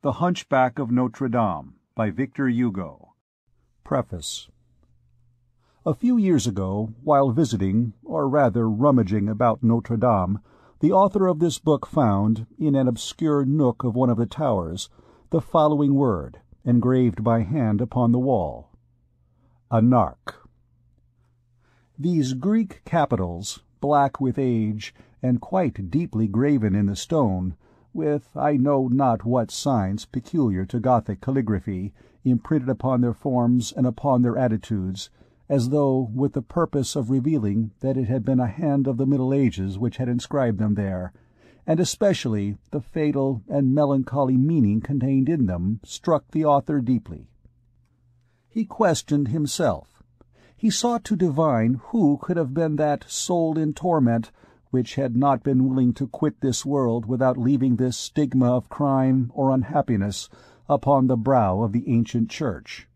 The Hunchback of Notre Dame, by Victor Hugo. Preface. A few years ago, while visiting, or rather rummaging about Notre Dame, the author of this book found, in an obscure nook of one of the towers, the following word, engraved by hand upon the wall: Anarch. These Greek capitals, black with age, and quite deeply graven in the stone, with I know not what signs peculiar to Gothic calligraphy, imprinted upon their forms and upon their attitudes, as though with the purpose of revealing that it had been a hand of the Middle Ages which had inscribed them there, and especially the fatal and melancholy meaning contained in them, struck the author deeply. He questioned himself. He sought to divine who could have been that soul in torment which had not been willing to quit this world without leaving this stigma of crime or unhappiness upon the brow of the ancient church.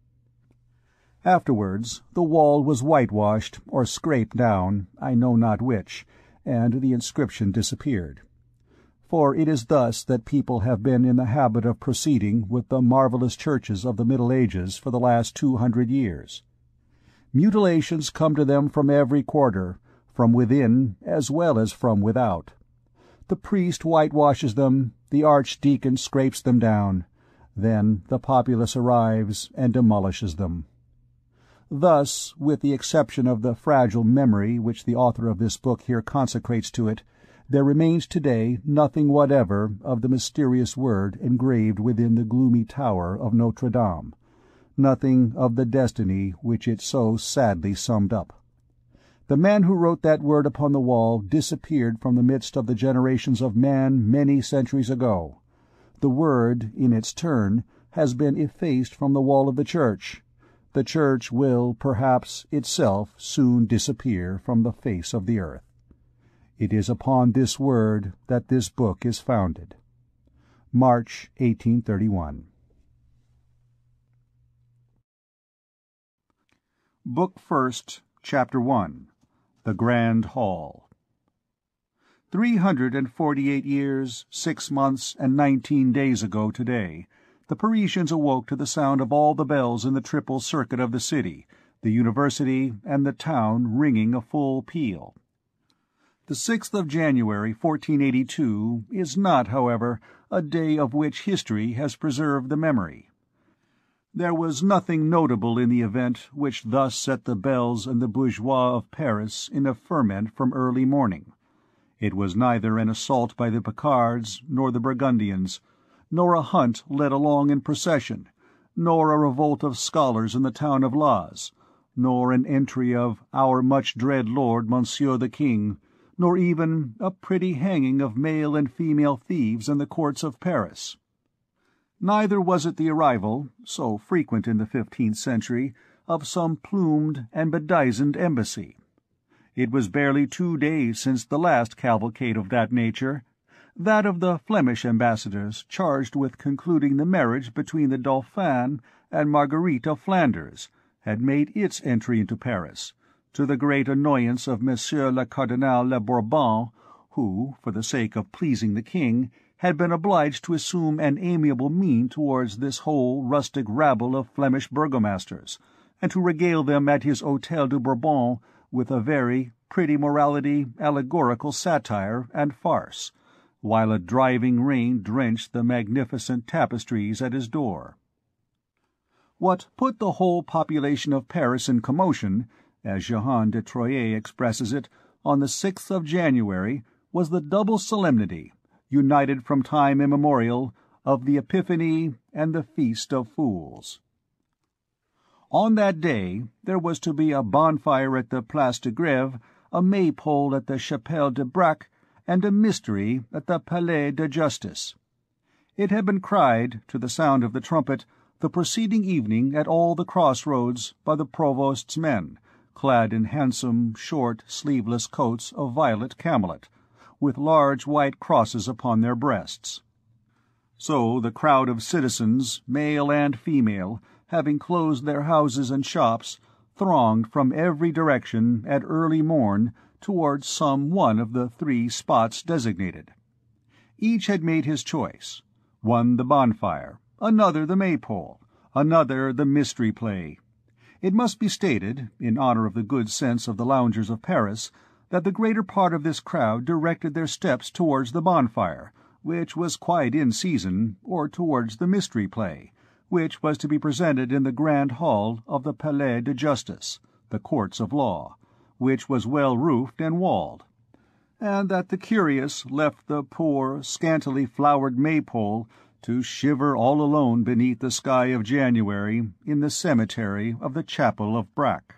Afterwards the wall was whitewashed or scraped down, I know not which, and the inscription disappeared. For it is thus that people have been in the habit of proceeding with the marvelous churches of the Middle Ages for the last 200 years. Mutilations come to them from every quarter, from within as well as from without. The priest whitewashes them, the archdeacon scrapes them down, then the populace arrives and demolishes them. Thus, with the exception of the fragile memory which the author of this book here consecrates to it, there remains today nothing whatever of the mysterious word engraved within the gloomy tower of Notre Dame, nothing of the destiny which it so sadly summed up. The man who wrote that word upon the wall disappeared from the midst of the generations of man many centuries ago. The word, in its turn, has been effaced from the wall of the church. The church will, perhaps, itself soon disappear from the face of the earth. It is upon this word that this book is founded. March 1831. Book First, Chapter 1. The Grand Hall. 348 years, 6 months, and 19 days ago today, the Parisians awoke to the sound of all the bells in the triple circuit of the city, the university, and the town ringing a full peal. The 6th of January, 1482, is not, however, a day of which history has preserved the memory. There was nothing notable in the event which thus set the belles and the bourgeois of Paris in a ferment from early morning. It was neither an assault by the Picards nor the Burgundians, nor a hunt led along in procession, nor a revolt of scholars in the town of Laz, nor an entry of our much-dread lord Monsieur the King, nor even a pretty hanging of male and female thieves in the courts of Paris. Neither was it the arrival, so frequent in the 15th century, of some plumed and bedizened embassy. It was barely 2 days since the last cavalcade of that nature, that of the Flemish ambassadors charged with concluding the marriage between the Dauphin and Marguerite of Flanders, had made its entry into Paris, to the great annoyance of Monsieur le Cardinal de Bourbon, who, for the sake of pleasing the king, had been obliged to assume an amiable mien towards this whole rustic rabble of Flemish burgomasters, and to regale them at his Hôtel de Bourbon with a very pretty morality, allegorical satire, and farce, while a driving rain drenched the magnificent tapestries at his door. What put the whole population of Paris in commotion, as Jehan de Troyes expresses it, on the 6th of January, was the double solemnity, united from time immemorial, of the Epiphany and the Feast of Fools. On that day there was to be a bonfire at the Place de Grève, a maypole at the Chapelle de Braque, and a mystery at the Palais de Justice. It had been cried, to the sound of the trumpet, the preceding evening at all the cross-roads by the provost's men, clad in handsome, short, sleeveless coats of violet camelet, with large white crosses upon their breasts. So the crowd of citizens, male and female, having closed their houses and shops, thronged from every direction at early morn towards some one of the 3 spots designated. Each had made his choice. one the bonfire, another the maypole, another the mystery play. It must be stated, in honor of the good sense of the loungers of Paris, that the greater part of this crowd directed their steps towards the bonfire, which was quite in season, or towards the mystery play, which was to be presented in the grand hall of the Palais de Justice, the courts of law, which was well roofed and walled, and that the curious left the poor, scantily flowered maypole to shiver all alone beneath the sky of January in the cemetery of the chapel of Braque.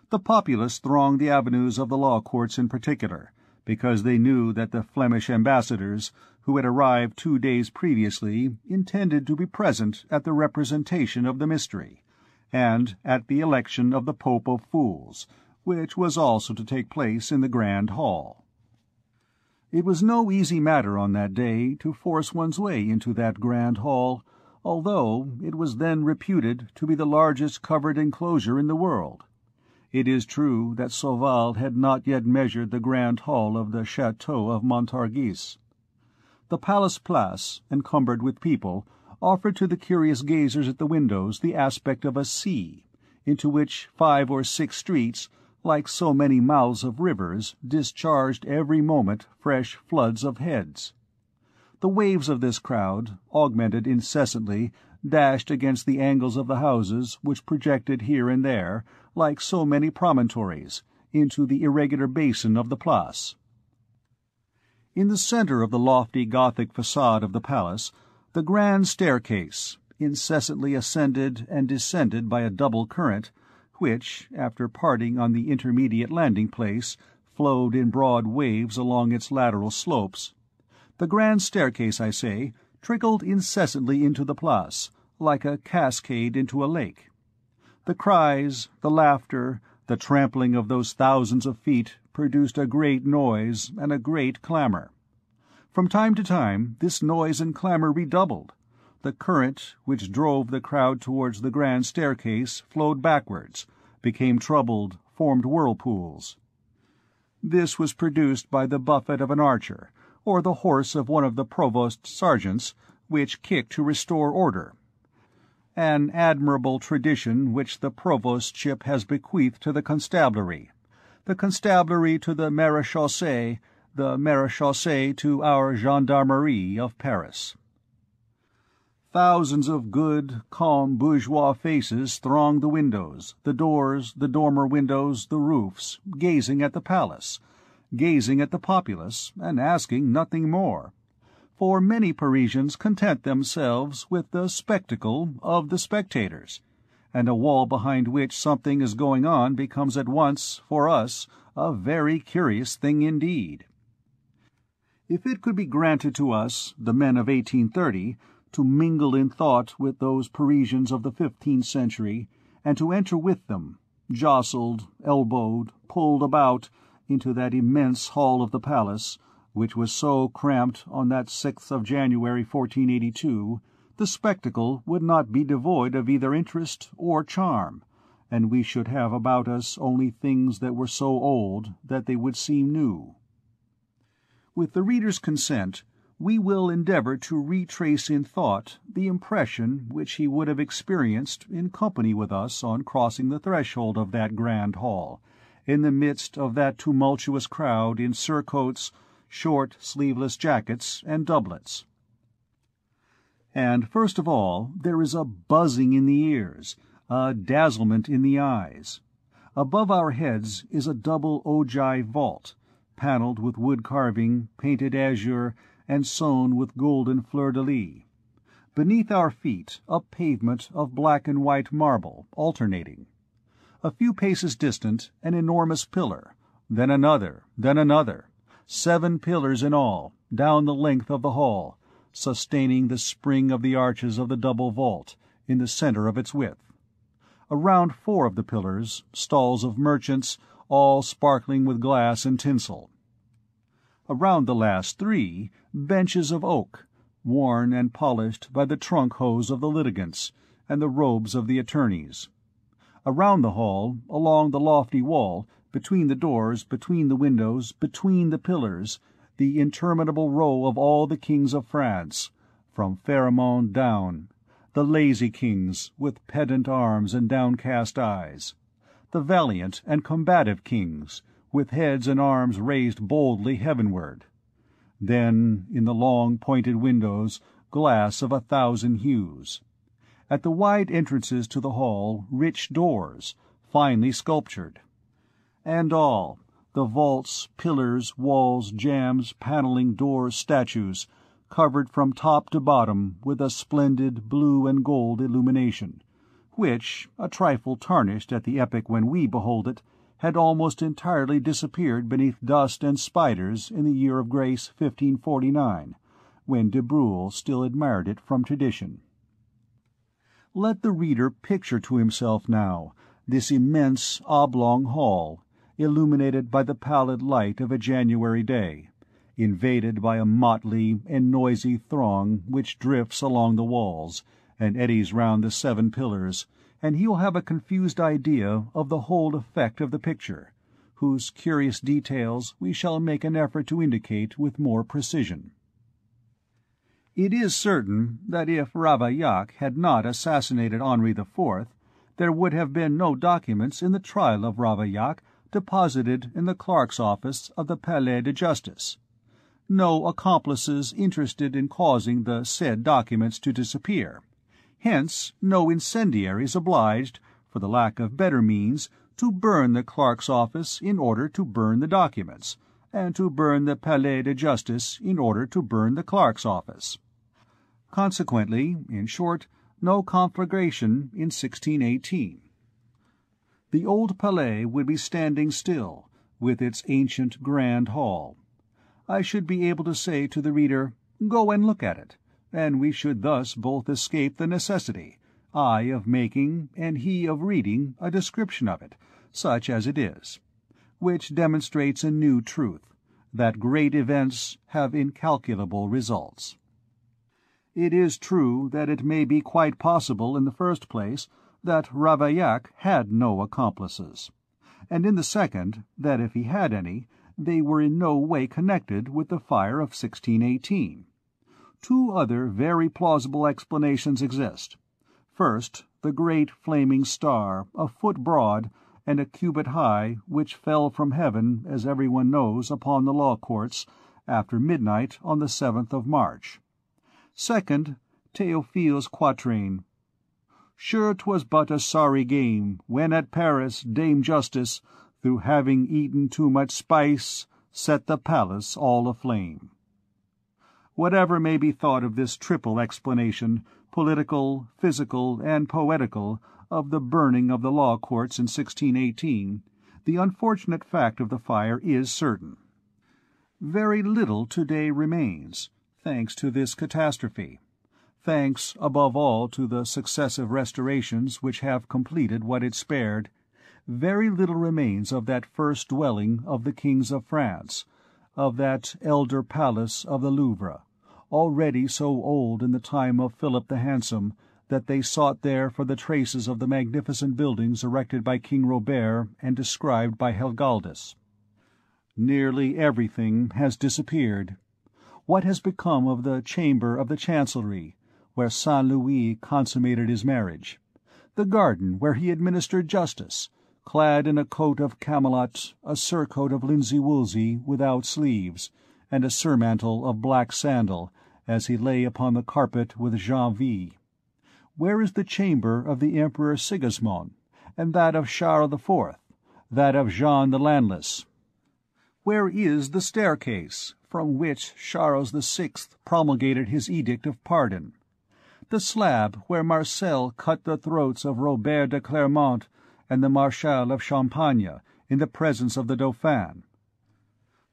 The populace thronged the avenues of the law courts in particular, because they knew that the Flemish ambassadors, who had arrived 2 days previously, intended to be present at the representation of the mystery, and at the election of the Pope of Fools, which was also to take place in the grand hall. It was no easy matter on that day to force one's way into that grand hall, although it was then reputed to be the largest covered enclosure in the world. It is true that Sauval had not yet measured the grand hall of the Chateau of Montargis. The Palace Place, encumbered with people, offered to the curious gazers at the windows the aspect of a sea, into which 5 or 6 streets, like so many mouths of rivers, discharged every moment fresh floods of heads. The waves of this crowd, augmented incessantly, dashed against the angles of the houses which projected here and there, like so many promontories, into the irregular basin of the Place. In the centre of the lofty Gothic façade of the palace, the grand staircase, incessantly ascended and descended by a double current, which, after parting on the intermediate landing-place, flowed in broad waves along its lateral slopes. The grand staircase, I say, trickled incessantly into the Place, like a cascade into a lake. The cries, the laughter, the trampling of those thousands of feet produced a great noise and a great clamour. From time to time this noise and clamour redoubled. The current which drove the crowd towards the grand staircase flowed backwards, became troubled, formed whirlpools. This was produced by the buffet of an archer, or the horse of one of the provost's sergeants, which kicked to restore order, an admirable tradition which the provostship has bequeathed to the constabulary to the maréchaussée, the maréchaussée to our gendarmerie of Paris. Thousands of good, calm bourgeois faces thronged the windows, the doors, the dormer windows, the roofs, gazing at the palace, gazing at the populace, and asking nothing more. For many Parisians content themselves with the spectacle of the spectators, and a wall behind which something is going on becomes at once, for us, a very curious thing indeed. If it could be granted to us, the men of 1830, to mingle in thought with those Parisians of the 15th century, and to enter with them, jostled, elbowed, pulled about, into that immense hall of the palace, which was so cramped on that 6th of January 1482, the spectacle would not be devoid of either interest or charm, and we should have about us only things that were so old that they would seem new. With the reader's consent, we will endeavor to retrace in thought the impression which he would have experienced in company with us on crossing the threshold of that grand hall, in the midst of that tumultuous crowd in surcoats, short sleeveless jackets, and doublets. And first of all there is a buzzing in the ears, a dazzlement in the eyes. Above our heads is a double ogive vault, panelled with wood carving, painted azure, and sown with golden fleur-de-lis. Beneath our feet a pavement of black and white marble, alternating. A few paces distant an enormous pillar, then another, 7 pillars in all, down the length of the hall, sustaining the spring of the arches of the double vault, in the centre of its width. Around 4 of the pillars, stalls of merchants, all sparkling with glass and tinsel. Around the last 3, benches of oak, worn and polished by the trunk-hose of the litigants and the robes of the attorneys. Around the hall, along the lofty wall, between the doors, between the windows, between the pillars, the interminable row of all the kings of France, from Pharamond down, the lazy kings with pedant arms and downcast eyes, the valiant and combative kings with heads and arms raised boldly heavenward. Then, in the long pointed windows, glass of 1,000 hues. At the wide entrances to the hall, rich doors, finely sculptured. And all, the vaults, pillars, walls, jambs, panelling, doors, statues, covered from top to bottom with a splendid blue and gold illumination, which, a trifle tarnished at the epoch when we behold it, had almost entirely disappeared beneath dust and spiders in the year of grace 1549, when de Breuil still admired it from tradition. Let the reader picture to himself now this immense oblong hall, illuminated by the pallid light of a January day, invaded by a motley and noisy throng which drifts along the walls, and eddies round the 7 pillars, and he will have a confused idea of the whole effect of the picture, whose curious details we shall make an effort to indicate with more precision. It is certain that if Ravaillac had not assassinated Henri IV, there would have been no documents in the trial of Ravaillac deposited in the clerk's office of the Palais de Justice, no accomplices interested in causing the said documents to disappear, hence no incendiaries obliged, for the lack of better means, to burn the clerk's office in order to burn the documents, and to burn the Palais de Justice in order to burn the clerk's office. Consequently, in short, no conflagration in 1618. The old Palais would be standing still, with its ancient grand hall. I should be able to say to the reader, "Go and look at it," and we should thus both escape the necessity, I of making and he of reading a description of it, such as it is, which demonstrates a new truth, that great events have incalculable results. It is true that it may be quite possible, in the first place, that Ravaillac had no accomplices, and in the second, that if he had any, they were in no way connected with the fire of 1618. Two other very plausible explanations exist. First, the great flaming star, a foot broad and a cubit high, which fell from heaven, as everyone knows, upon the law courts, after midnight on the 7th of March. Second, Théophile's quatrain, "Sure 'twas but a sorry game, when at Paris Dame Justice, through having eaten too much spice, set the palace all aflame." Whatever may be thought of this triple explanation, political, physical, and poetical, of the burning of the law courts in 1618, the unfortunate fact of the fire is certain. Very little today remains, thanks to this catastrophe, thanks above all to the successive restorations which have completed what it spared. Very little remains of that first dwelling of the kings of France, of that elder palace of the Louvre, already so old in the time of Philip the Handsome that they sought there for the traces of the magnificent buildings erected by King Robert and described by Helgaldus. Nearly everything has disappeared. What has become of the chamber of the Chancellery, where Saint Louis consummated his marriage, the garden where he administered justice, clad in a coat of camelot, a surcoat of linsey-woolsey without sleeves, and a surmantle of black sandal, as he lay upon the carpet with Jean V? Where is the chamber of the Emperor Sigismund, and that of Charles IV, that of Jean the Landless? Where is the staircase from which Charles VI promulgated his edict of pardon? The slab where Marcel cut the throats of Robert de Clermont and the Marshal of Champagne in the presence of the Dauphin?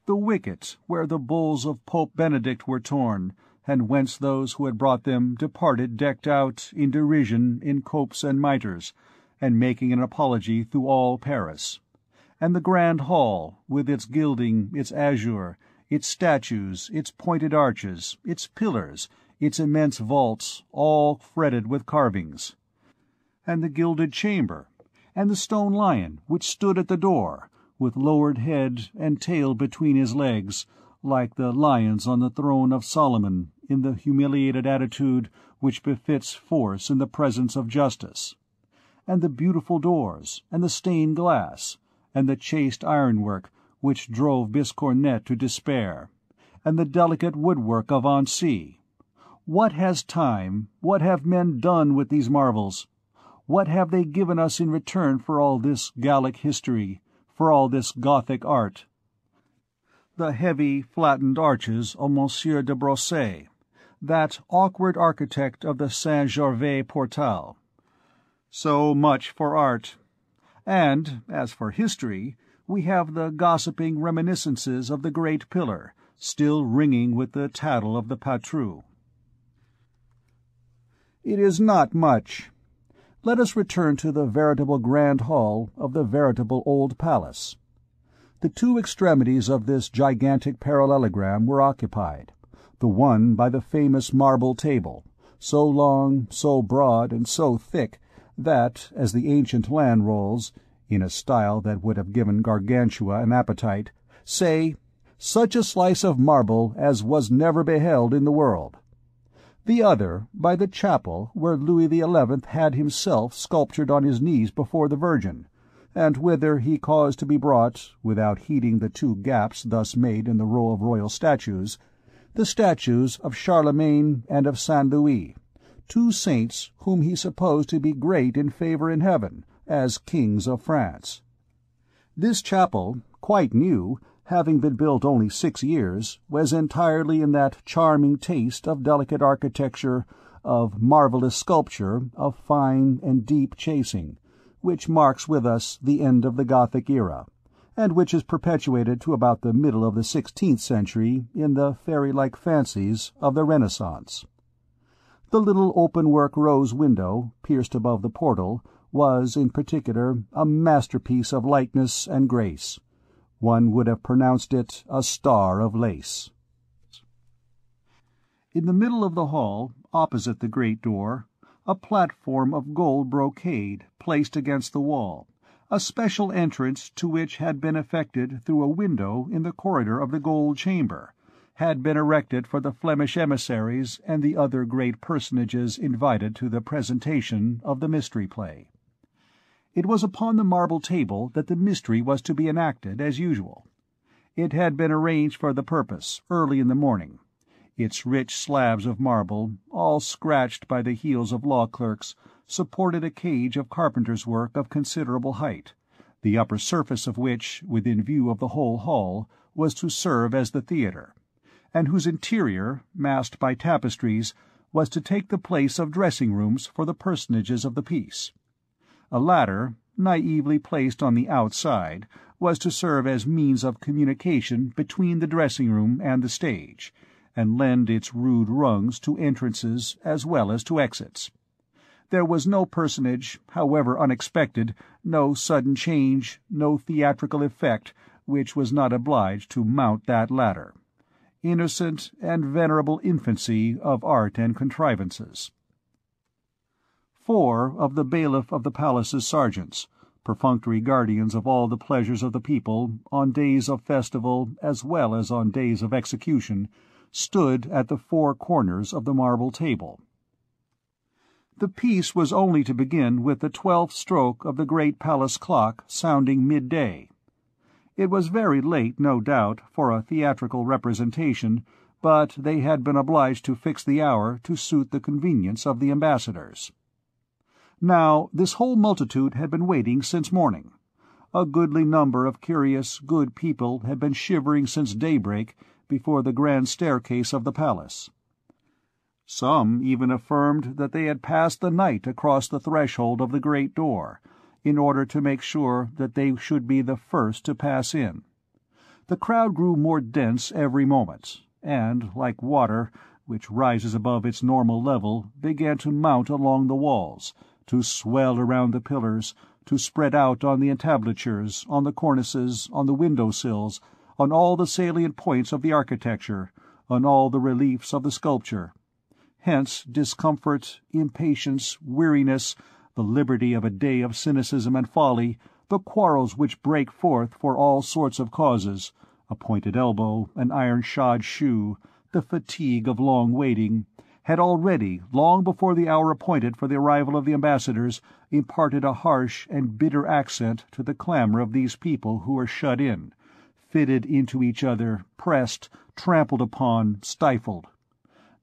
The wicket where the bulls of Pope Benedict were torn, and whence those who had brought them departed decked out in derision in copes and mitres, and making an apology through all Paris? And the grand hall, with its gilding, its azure, its statues, its pointed arches, its pillars, its immense vaults, all fretted with carvings? And the gilded chamber, and the stone lion which stood at the door, with lowered head and tail between his legs, like the lions on the throne of Solomon, in the humiliated attitude which befits force in the presence of justice, and the beautiful doors, and the stained glass, and the chaste ironwork which drove Biscornet to despair, and the delicate woodwork of Annecy. What has time, what have men done with these marvels? What have they given us in return for all this Gallic history, for all this Gothic art? The heavy, flattened arches of Monsieur de Brosset, that awkward architect of the Saint-Gervais portal. So much for art. And, as for history, we have the gossiping reminiscences of the Great Pillar, still ringing with the tattle of the Patru. It is not much. Let us return to the veritable grand hall of the veritable old palace. The two extremities of this gigantic parallelogram were occupied, the one by the famous marble table, so long, so broad, and so thick that, as the ancient land rolls, in a style that would have given Gargantua an appetite, say, "Such a slice of marble as was never beheld in the world." The other by the chapel where Louis XI had himself sculptured on his knees before the Virgin, and whither he caused to be brought, without heeding the two gaps thus made in the row of royal statues, the statues of Charlemagne and of Saint Louis, two saints whom he supposed to be great in favor in heaven, as kings of France. This chapel, quite new, having been built only 6 years, was entirely in that charming taste of delicate architecture, of marvellous sculpture, of fine and deep chasing, which marks with us the end of the Gothic era, and which is perpetuated to about the middle of the 16th century in the fairy-like fancies of the Renaissance. The little open-work rose window, pierced above the portal, was, in particular, a masterpiece of lightness and grace. One would have pronounced it a star of lace. In the middle of the hall, opposite the great door, a platform of gold brocade placed against the wall, a special entrance to which had been effected through a window in the corridor of the gold chamber, had been erected for the Flemish emissaries and the other great personages invited to the presentation of the Mystery Play. It was upon the marble table that the mystery was to be enacted, as usual. It had been arranged for the purpose, early in the morning. Its rich slabs of marble, all scratched by the heels of law-clerks, supported a cage of carpenter's work of considerable height, the upper surface of which, within view of the whole hall, was to serve as the theatre, and whose interior, masked by tapestries, was to take the place of dressing-rooms for the personages of the piece. A ladder, naively placed on the outside, was to serve as means of communication between the dressing-room and the stage, and lend its rude rungs to entrances as well as to exits. There was no personage, however unexpected, no sudden change, no theatrical effect, which was not obliged to mount that ladder. Innocent and venerable infancy of art and contrivances. 4 of the bailiff of the palace's sergeants, perfunctory guardians of all the pleasures of the people, on days of festival as well as on days of execution, stood at the 4 corners of the marble table. The piece was only to begin with the 12th stroke of the great palace clock sounding midday. It was very late, no doubt, for a theatrical representation, but they had been obliged to fix the hour to suit the convenience of the ambassadors. Now, this whole multitude had been waiting since morning. A goodly number of curious, good people had been shivering since daybreak before the grand staircase of the palace. Some even affirmed that they had passed the night across the threshold of the great door, in order to make sure that they should be the first to pass in. The crowd grew more dense every moment, and, like water, which rises above its normal level, began to mount along the walls, to swell around the pillars, to spread out on the entablatures, on the cornices, on the window-sills, on all the salient points of the architecture, on all the reliefs of the sculpture. Hence discomfort, impatience, weariness, the liberty of a day of cynicism and folly, the quarrels which break forth for all sorts of causes, A pointed elbow, an iron-shod shoe, the fatigue of long waiting, had already, long before the hour appointed for the arrival of the ambassadors, imparted a harsh and bitter accent to the clamor of these people who were shut in, fitted into each other, pressed, trampled upon, stifled.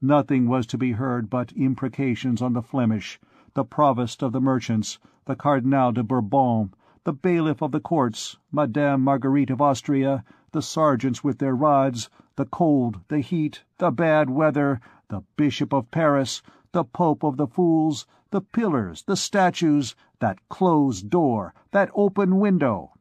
Nothing was to be heard but imprecations on the Flemish, the provost of the merchants, the Cardinal de Bourbon, the bailiff of the courts, Madame Marguerite of Austria, the sergeants with their rods, the cold, the heat, the bad weather, the Bishop of Paris, the Pope of the Fools, the pillars, the statues, that closed door, that open window,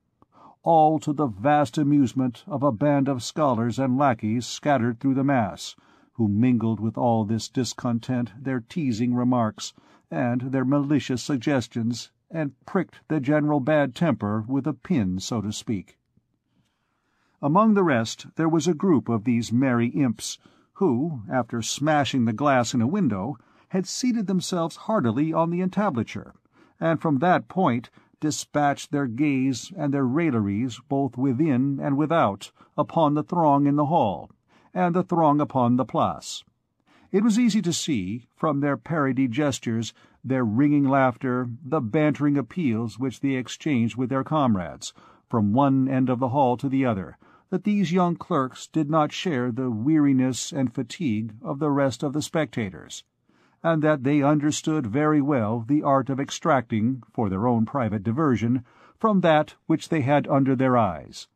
all to the vast amusement of a band of scholars and lackeys scattered through the mass, who mingled with all this discontent their teasing remarks and their malicious suggestions, and pricked the general bad temper with a pin, so to speak. Among the rest there was a group of these merry imps, who, after smashing the glass in a window, had seated themselves heartily on the entablature, and from that point dispatched their gaze and their railleries both within and without upon the throng in the hall, and the throng upon the Place. It was easy to see, from their parodied gestures, their ringing laughter, the bantering appeals which they exchanged with their comrades, from one end of the hall to the other, that these young clerks did not share the weariness and fatigue of the rest of the spectators, and that they understood very well the art of extracting, for their own private diversion, from that which they had under their eyes,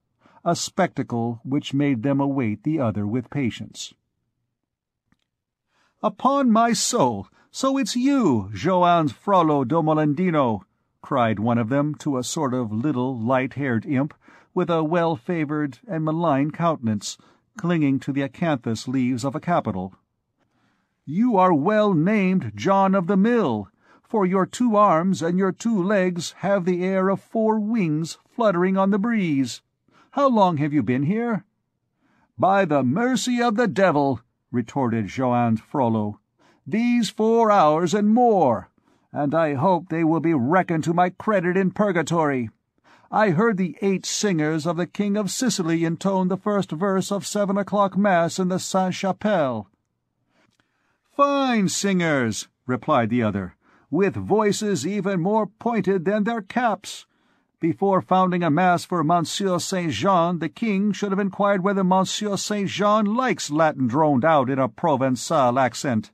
a spectacle which made them await the other with patience. "Upon my soul, so it's you, Joannes Frollo do Molendino!" cried one of them to a sort of little light-haired imp, with a well-favoured and malign countenance, clinging to the acanthus leaves of a capital. "You are well named John of the Mill, for your 2 arms and your 2 legs have the air of 4 wings fluttering on the breeze. How long have you been here?" "By the mercy of the devil," retorted Joannes Frollo, "these 4 hours and more, and I hope they will be reckoned to my credit in purgatory. I heard the 8 singers of the King of Sicily intone the first verse of 7 o'clock Mass in the Sainte-Chapelle." "Fine singers," replied the other, "with voices even more pointed than their caps. Before founding a Mass for Monsieur Saint Jean, the King should have inquired whether Monsieur Saint Jean likes Latin droned out in a Provençal accent."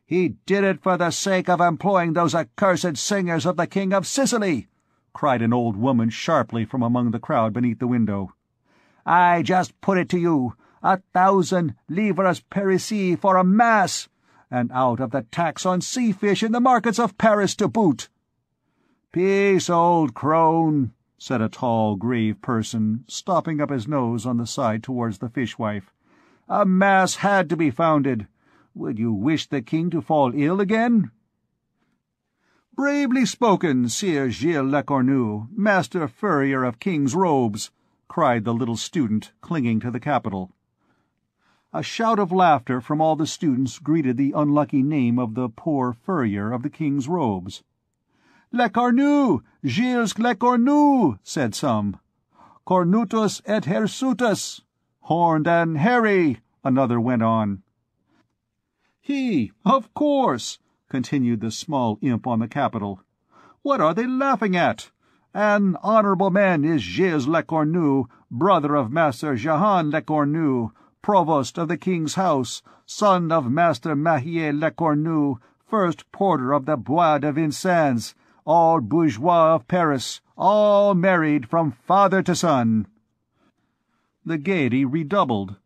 "He did it for the sake of employing those accursed singers of the King of Sicily," cried an old woman sharply from among the crowd beneath the window. "I just put it to you, 1,000 livres parisis for a Mass, and out of the tax on sea-fish in the markets of Paris to boot." "Peace, old crone," said a tall, grave person, stopping up his nose on the side towards the fishwife. "A Mass had to be founded. Would you wish the King to fall ill again?" "Bravely spoken, Sire Gilles Lecornu, Master Furrier of King's Robes," cried the little student, clinging to the capital. A shout of laughter from all the students greeted the unlucky name of the poor furrier of the King's Robes. "Lecornu! Gilles Lecornu!" said some. "Cornutus et hirsutus! Horned and hairy!" another went on. "He, of course," continued the small imp on the capital. "What are they laughing at? An honourable man is Gilles Lecornu, brother of Master Jehan Lecornu, provost of the King's house, son of Master Mahier Lecornu, first porter of the Bois de Vincennes, all bourgeois of Paris, all married from father to son." The gaiety redoubled.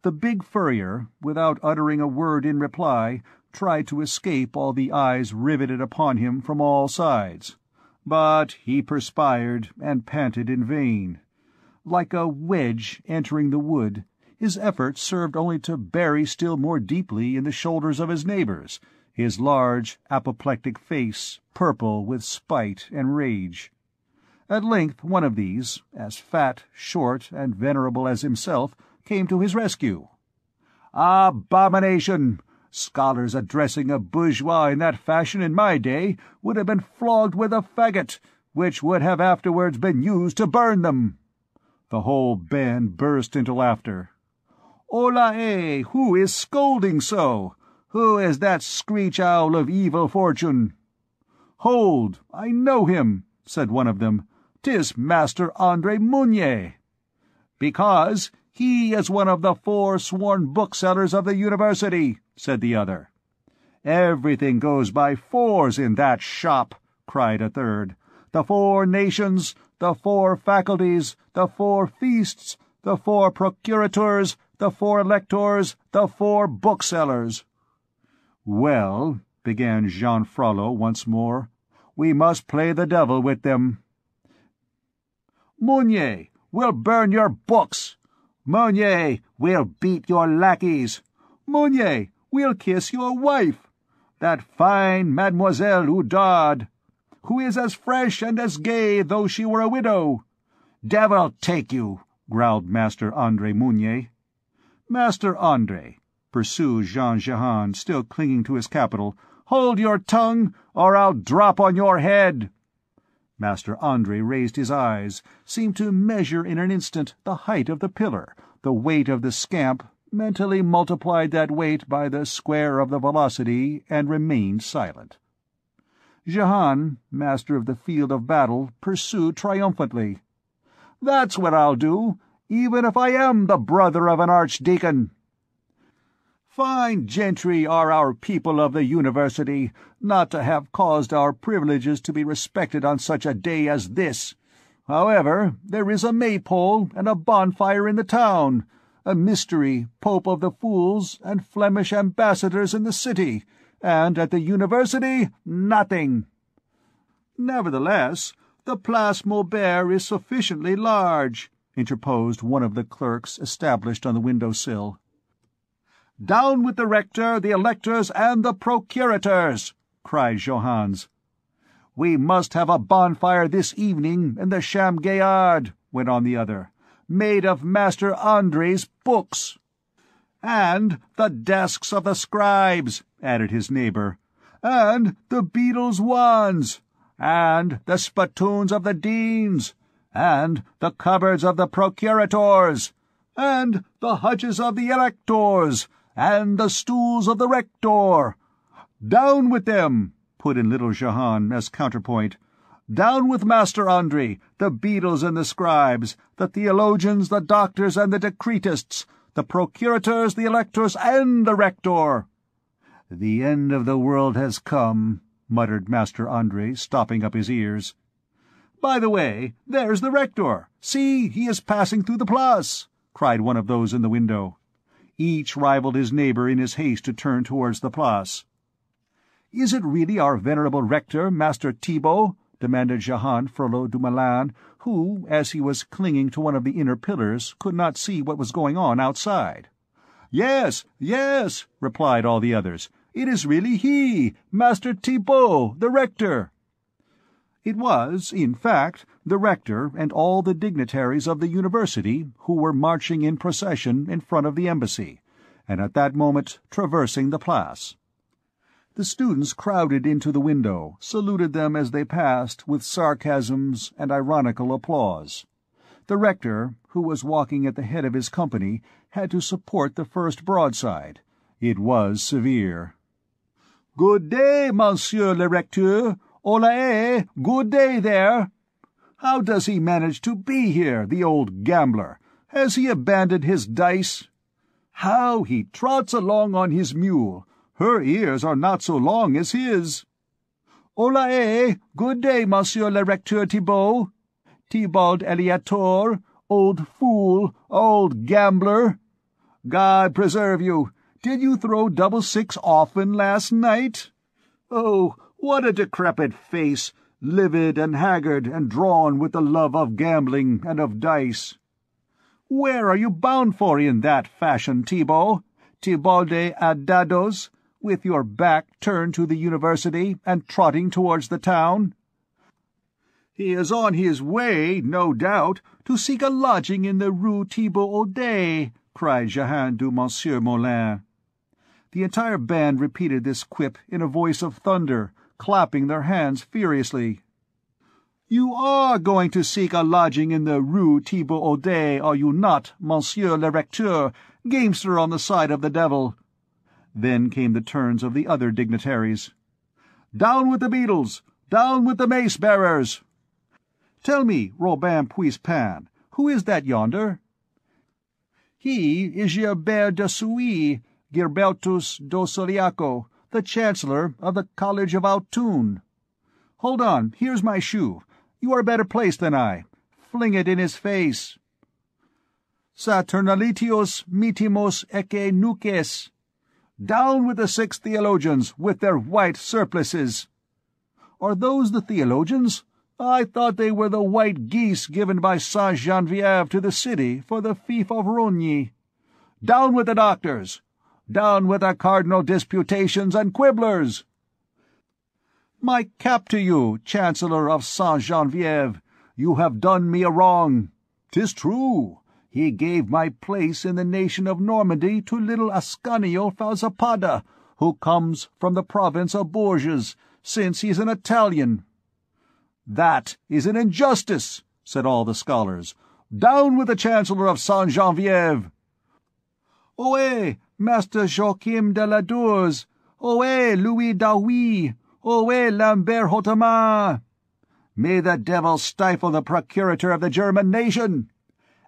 The big furrier, without uttering a word in reply, tried to escape all the eyes riveted upon him from all sides, but he perspired and panted in vain. Like a wedge entering the wood, his efforts served only to bury still more deeply in the shoulders of his neighbors, his large, apoplectic face purple with spite and rage. At length one of these, as fat, short, and venerable as himself, came to his rescue. "Abomination! Scholars addressing a bourgeois in that fashion in my day would have been flogged with a faggot, which would have afterwards been used to burn them." The whole band burst into laughter. "Hola, who is scolding so? Who is that screech-owl of evil fortune?" "Hold, I know him," said one of them. "'Tis Master Andre Mounier." "Because he is one of the 4 sworn booksellers of the university," said the other. "Everything goes by 4s in that shop," cried a third. "The 4 nations, the 4 faculties, the 4 feasts, the 4 procurators, the 4 electors, the 4 booksellers." "Well," began Jean Frollo once more, "we must play the devil with them." "Mounier, we'll burn your books! Mounier, we'll beat your lackeys! Mounier, we'll kiss your wife! That fine Mademoiselle Oudard, who is as fresh and as gay though she were a widow!" "Devil take you!" growled Master Andre Mounier. "Master Andre," pursued Jean Jehan, still clinging to his capital, "hold your tongue, or I'll drop on your head." Master Andre raised his eyes, seemed to measure in an instant the height of the pillar, the weight of the scamp, mentally multiplied that weight by the square of the velocity, and remained silent. Jehan, master of the field of battle, pursued triumphantly. "That's what I'll do, even if I am the brother of an archdeacon. Fine gentry are our people of the university, not to have caused our privileges to be respected on such a day as this. However, there is a maypole and a bonfire in the town, a mystery Pope of the Fools and Flemish ambassadors in the city, and at the university nothing." "Nevertheless, the Place Maubert is sufficiently large," interposed one of the clerks established on the window-sill. "Down with the rector, the electors, and the procurators!" cried Johans. "We must have a bonfire this evening in the Champ Gaillard," went on the other, "made of Master Andre's books." "And the desks of the scribes," added his neighbour, "and the beadles' wands, and the spittoons of the deans, and the cupboards of the procurators, and the hutches of the electors, and the stools of the rector. Down with them!" put in little Jehan as counterpoint. "Down with Master Andre, the beadles and the scribes, the theologians, the doctors, and the decretists, the procurators, the electors, and the rector." "The end of the world has come," muttered Master Andre, stopping up his ears. "By the way, there's the rector. See, he is passing through the Place," cried one of those in the window. Each rivaled his neighbour in his haste to turn towards the Place. "Is it really our venerable rector, Master Thibault?" demanded Jehan Frollo du Malin, who, as he was clinging to one of the inner pillars, could not see what was going on outside. "Yes, yes," replied all the others. "It is really he, Master Thibault, the rector." It was, in fact, the rector and all the dignitaries of the university who were marching in procession in front of the embassy, and at that moment traversing the Place. The students crowded into the window, saluted them as they passed with sarcasms and ironical applause. The rector, who was walking at the head of his company, had to support the first broadside. It was severe. "Good day, monsieur le recteur. Hola, good day there. How does he manage to be here, the old gambler? Has he abandoned his dice? How he trots along on his mule! Her ears are not so long as his. Hola, good day, monsieur le recteur Thibault. Thibault Eliator, old fool, old gambler. God preserve you! Did you throw double six often last night? Oh, what a decrepit face, livid and haggard and drawn with the love of gambling and of dice. Where are you bound for in that fashion, Thibault? Thibaulde a dados, with your back turned to the university and trotting towards the town? He is on his way, no doubt, to seek a lodging in the Rue Thibault-Audet, cried Jehan du Monsieur Moulin. The entire band repeated this quip in a voice of thunder, clapping their hands furiously. You are going to seek a lodging in the Rue Thibault-O'Day, are you not, Monsieur le Recteur, gamester on the side of the devil? Then came the turns of the other dignitaries. Down with the beadles! Down with the mace-bearers! Tell me, Robin Puispan, who is that yonder? He is Gilbert de Sully, Gilbertus d'Osoliaco, the Chancellor of the College of Autun. Hold on, here's my shoe. You are better placed than I. Fling it in his face. Saturnalitios mitimos ecce nuces. Down with the 6 theologians, with their white surplices. Are those the theologians? I thought they were the white geese given by Saint Geneviève to the city for the fief of Rogny. Down with the doctors! Down with the cardinal disputations and quibblers! My cap to you, Chancellor of Saint Geneviève! You have done me a wrong. 'Tis true. He gave my place in the nation of Normandy to little Ascanio Falzapada, who comes from the province of Bourges, since he's an Italian. That is an injustice, said all the scholars. Down with the Chancellor of Saint Geneviève! Ohé, Master Joachim de la Dours! Ohé, Louis Daoui! Ohé, Lambert Hotemin! May the devil stifle the procurator of the German nation!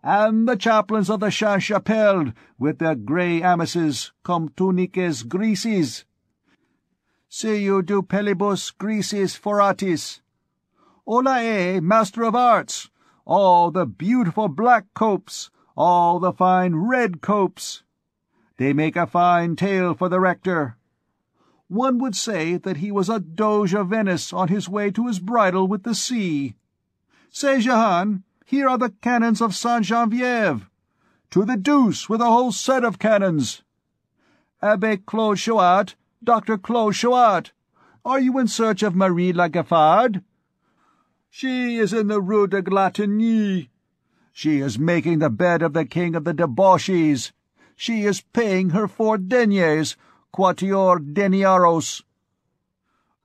And the chaplains of the Sainte-Chapelle, with their grey amices, cum tunices grises. Seu du pellibus grisis foratis. Olae, Master of Arts! All the beautiful black copes, all the fine red copes. They make a fine tale for the rector. One would say that he was a Doge of Venice on his way to his bridal with the sea. Say, Jehan, here are the cannons of Saint Geneviève. To the deuce with a whole set of cannons. Abbe Claude Chouat, Dr. Claude Chouat, are you in search of Marie Lagafard? She is in the Rue de Glatigny. She is making the bed of the king of the debauchees. She is paying her 4 deniers, quatuor deniaros.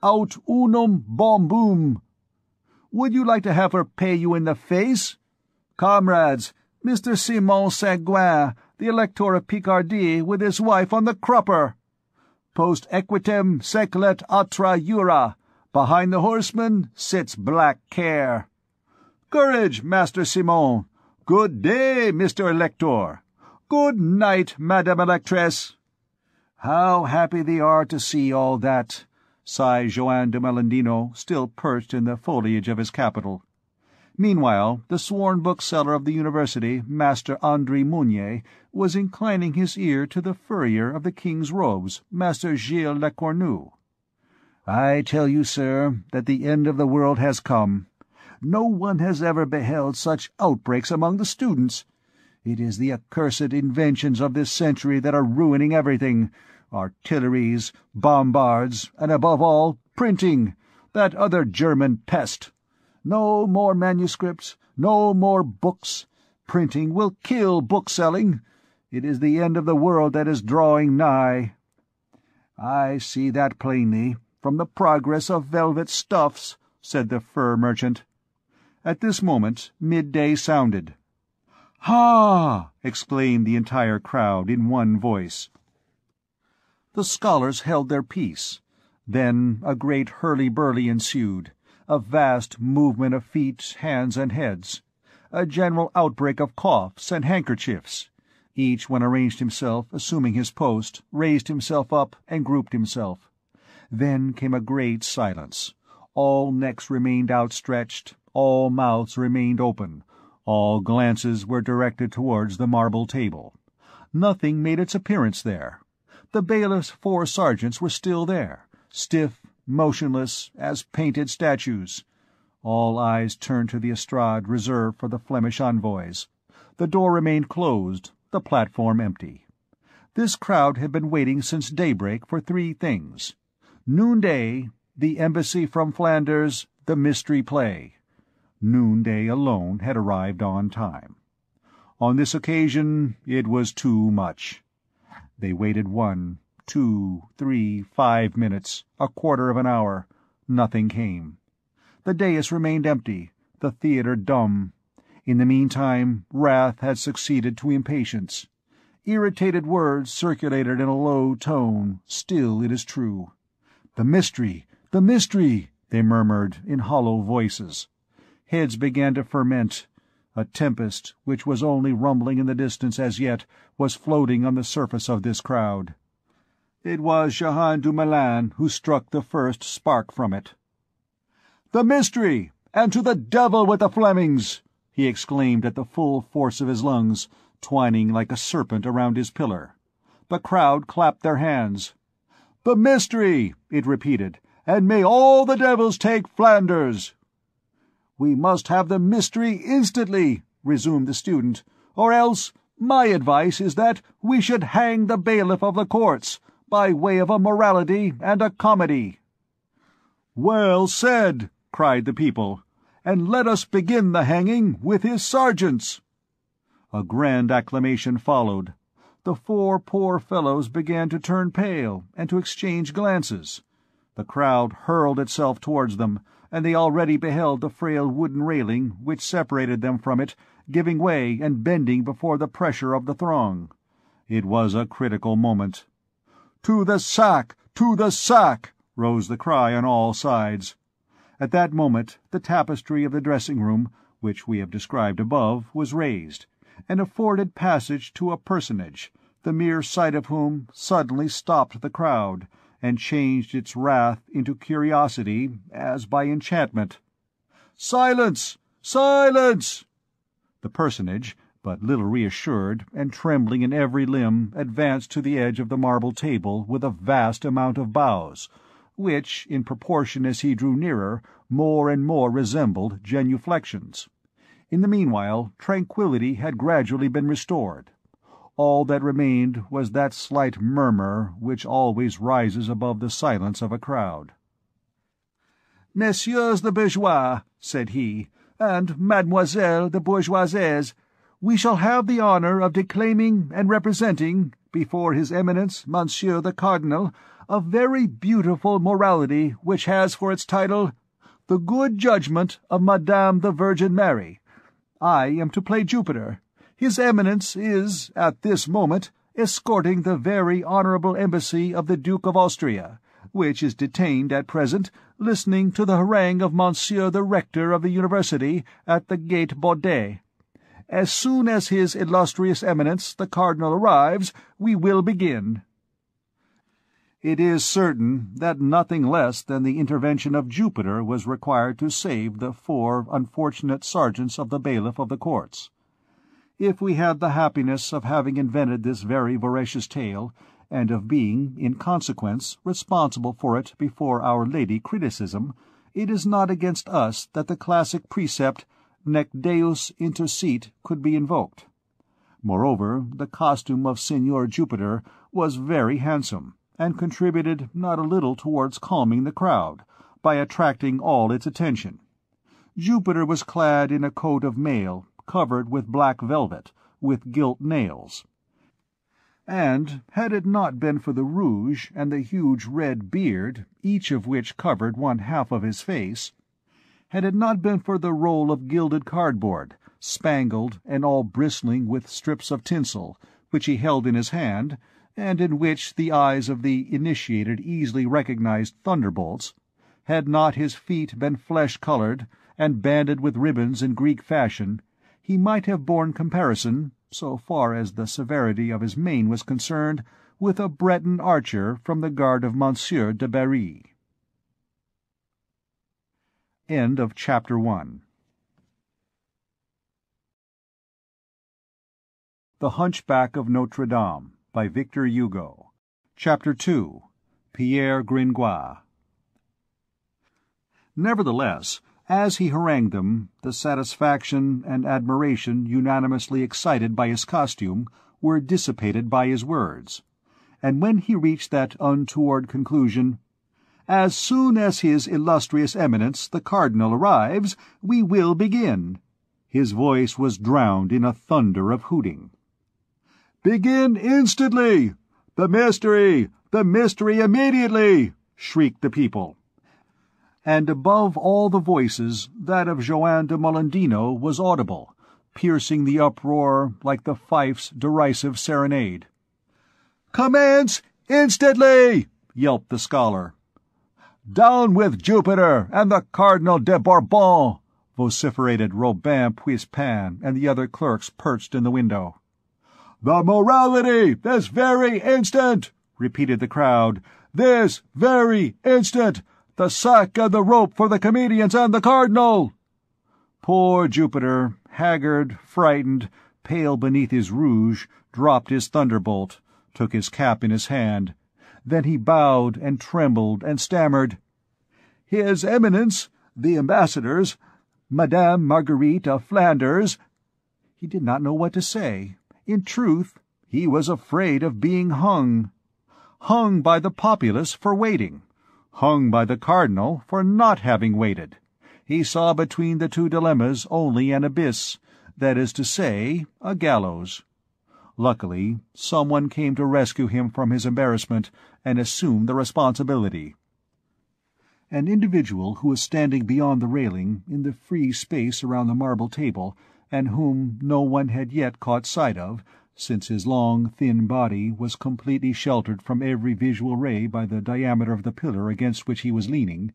Aut unum bombum. Would you like to have her pay you in the face? Comrades, Mr. Simon Seguin, the Elector of Picardy, with his wife on the crupper. Post equitem seclet atra jura. Behind the horseman sits Black Care. Courage, Master Simon. Good day, Mr. Elector. Good night, Madame Electress. How happy they are to see all that, sighed Joan de Melendino, still perched in the foliage of his capital. Meanwhile, the sworn bookseller of the university, Master André Mounier, was inclining his ear to the furrier of the king's robes, Master Gilles Lecornu. I tell you, sir, that the end of the world has come. No one has ever beheld such outbreaks among the students. It is the accursed inventions of this century that are ruining everything. Artilleries, bombards, and above all, printing, that other German pest. No more manuscripts, no more books. Printing will kill bookselling. It is the end of the world that is drawing nigh. I see that plainly, from the progress of velvet stuffs, said the fur merchant. At this moment midday sounded. Ha! Exclaimed the entire crowd in one voice. The scholars held their peace. Then a great hurly-burly ensued, a vast movement of feet, hands, and heads, a general outbreak of coughs and handkerchiefs. Each one arranged himself, assuming his post, raised himself up, and grouped himself. Then came a great silence. All necks remained outstretched, all mouths remained open, all glances were directed towards the marble table. Nothing made its appearance there. The bailiff's 4 sergeants were still there, stiff, motionless, as painted statues. All eyes turned to the estrade reserved for the Flemish envoys. The door remained closed, the platform empty. This crowd had been waiting since daybreak for 3 things: noonday, the embassy from Flanders, the mystery play. Noonday alone had arrived on time. On this occasion it was too much. They waited 1, 2, 3, 5 minutes, a quarter of an hour. Nothing came. The dais remained empty, the theatre dumb. In the meantime, wrath had succeeded to impatience. Irritated words circulated in a low tone, still it is true. "The mystery! The mystery!" they murmured in hollow voices. Heads began to ferment. A tempest, which was only rumbling in the distance as yet, was floating on the surface of this crowd. It was Jehan du Moulin who struck the first spark from it. "The mystery! And to the devil with the Flemings!" he exclaimed at the full force of his lungs, twining like a serpent around his pillar. The crowd clapped their hands. "The mystery!" it repeated, "and may all the devils take Flanders!" "We must have the mystery instantly," resumed the student, "or else my advice is that we should hang the bailiff of the courts, by way of a morality and a comedy." "Well said," cried the people, "and let us begin the hanging with his sergeants." A grand acclamation followed. The four poor fellows began to turn pale and to exchange glances. The crowd hurled itself towards them, and they already beheld the frail wooden railing which separated them from it giving way and bending before the pressure of the throng. It was a critical moment. "To the sack! To the sack!" rose the cry on all sides. At that moment the tapestry of the dressing-room, which we have described above, was raised, and afforded passage to a personage, the mere sight of whom suddenly stopped the crowd, and changed its wrath into curiosity, as by enchantment. "Silence! Silence!" The personage, but little reassured, and trembling in every limb, advanced to the edge of the marble table with a vast amount of bows, which, in proportion as he drew nearer, more and more resembled genuflections. In the meanwhile, tranquillity had gradually been restored. All that remained was that slight murmur which always rises above the silence of a crowd. "Messieurs the bourgeois," said he, "and mademoiselle the bourgeoises, we shall have the honour of declaiming and representing, before His Eminence Monsieur the Cardinal, a very beautiful morality which has for its title, 'The Good Judgment of Madame the Virgin Mary.' I am to play Jupiter. His Eminence is, at this moment, escorting the very honourable embassy of the Duke of Austria, which is detained at present listening to the harangue of Monsieur the Rector of the University at the Gate Baudet. As soon as His Illustrious Eminence the Cardinal arrives, we will begin." It is certain that nothing less than the intervention of Jupiter was required to save the four unfortunate sergeants of the bailiff of the courts. If we had the happiness of having invented this very voracious tale, and of being, in consequence, responsible for it before our Lady Criticism, it is not against us that the classic precept Nec Deus intercit could be invoked. Moreover, the costume of Signor Jupiter was very handsome, and contributed not a little towards calming the crowd, by attracting all its attention. Jupiter was clad in a coat of mail, covered with black velvet, with gilt nails. And, had it not been for the rouge and the huge red beard, each of which covered one half of his face, had it not been for the roll of gilded cardboard, spangled and all bristling with strips of tinsel, which he held in his hand, and in which the eyes of the initiated easily recognized thunderbolts, had not his feet been flesh-colored, and banded with ribbons in Greek fashion, he might have borne comparison, so far as the severity of his mien was concerned, with a Breton archer from the guard of Monsieur de Berry. End of Chapter 1. The Hunchback of Notre Dame, by Victor Hugo. Chapter 2. Pierre Gringoire. Nevertheless, as he harangued them, the satisfaction and admiration unanimously excited by his costume were dissipated by his words, and when he reached that untoward conclusion, "As soon as His Illustrious Eminence the Cardinal arrives, we will begin," his voice was drowned in a thunder of hooting. "Begin instantly! The mystery! The mystery immediately!" shrieked the people. and above all the voices that of Joanne de Molendino was audible, piercing the uproar like the fife's derisive serenade. "Commence instantly!" yelped the scholar. "Down with Jupiter and the Cardinal de Bourbon!" vociferated Robin Puispin and the other clerks perched in the window. "The morality, this very instant!" repeated the crowd. "This very instant! The sack and the rope for the comedians and the Cardinal!" Poor Jupiter, haggard, frightened, pale beneath his rouge, dropped his thunderbolt, took his cap in his hand. Then he bowed and trembled and stammered, "His Eminence, the ambassadors, Madame Marguerite of Flanders—" He did not know what to say. In truth, he was afraid of being hung. Hung by the populace for waiting. Hung by the Cardinal for not having waited. He saw between the two dilemmas only an abyss, that is to say, a gallows. Luckily, someone came to rescue him from his embarrassment and assume the responsibility. An individual who was standing beyond the railing, in the free space around the marble table, and whom no one had yet caught sight of, since his long, thin body was completely sheltered from every visual ray by the diameter of the pillar against which he was leaning,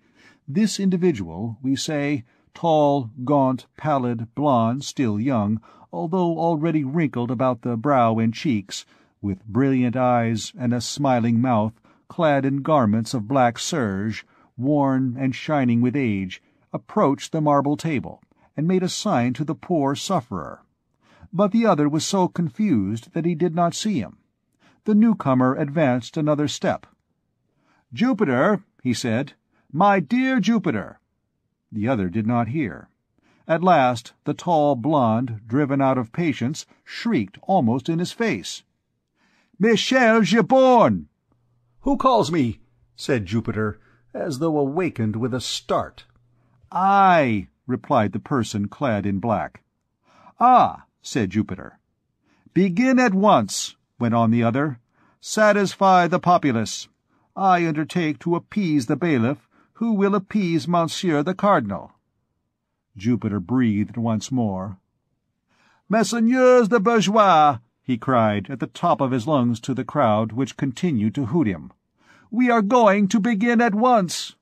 this individual, we say, tall, gaunt, pallid, blond, still young, although already wrinkled about the brow and cheeks, with brilliant eyes and a smiling mouth, clad in garments of black serge, worn and shining with age, approached the marble table, and made a sign to the poor sufferer. But the other was so confused that he did not see him. The newcomer advanced another step. "Jupiter," he said, "my dear Jupiter." The other did not hear. At last the tall blonde, driven out of patience, shrieked almost in his face. "Michel Giborne!" "Who calls me?" said Jupiter, as though awakened with a start. "I," replied the person clad in black. "Ah," said Jupiter. "Begin at once," went on the other. "Satisfy the populace. I undertake to appease the bailiff, who will appease Monsieur the Cardinal." Jupiter breathed once more. "Messieurs the bourgeois," he cried at the top of his lungs to the crowd, which continued to hoot him, "we are going to begin at once."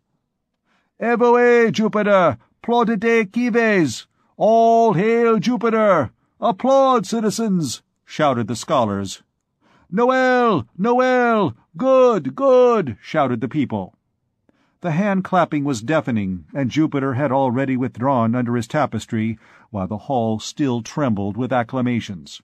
"Evoe Jupiter, plaudite cives! All hail Jupiter! Applaud, citizens!" shouted the scholars. "Noel! Noel! Good! Good!" shouted the people. The hand-clapping was deafening, and Jupiter had already withdrawn under his tapestry, while the hall still trembled with acclamations.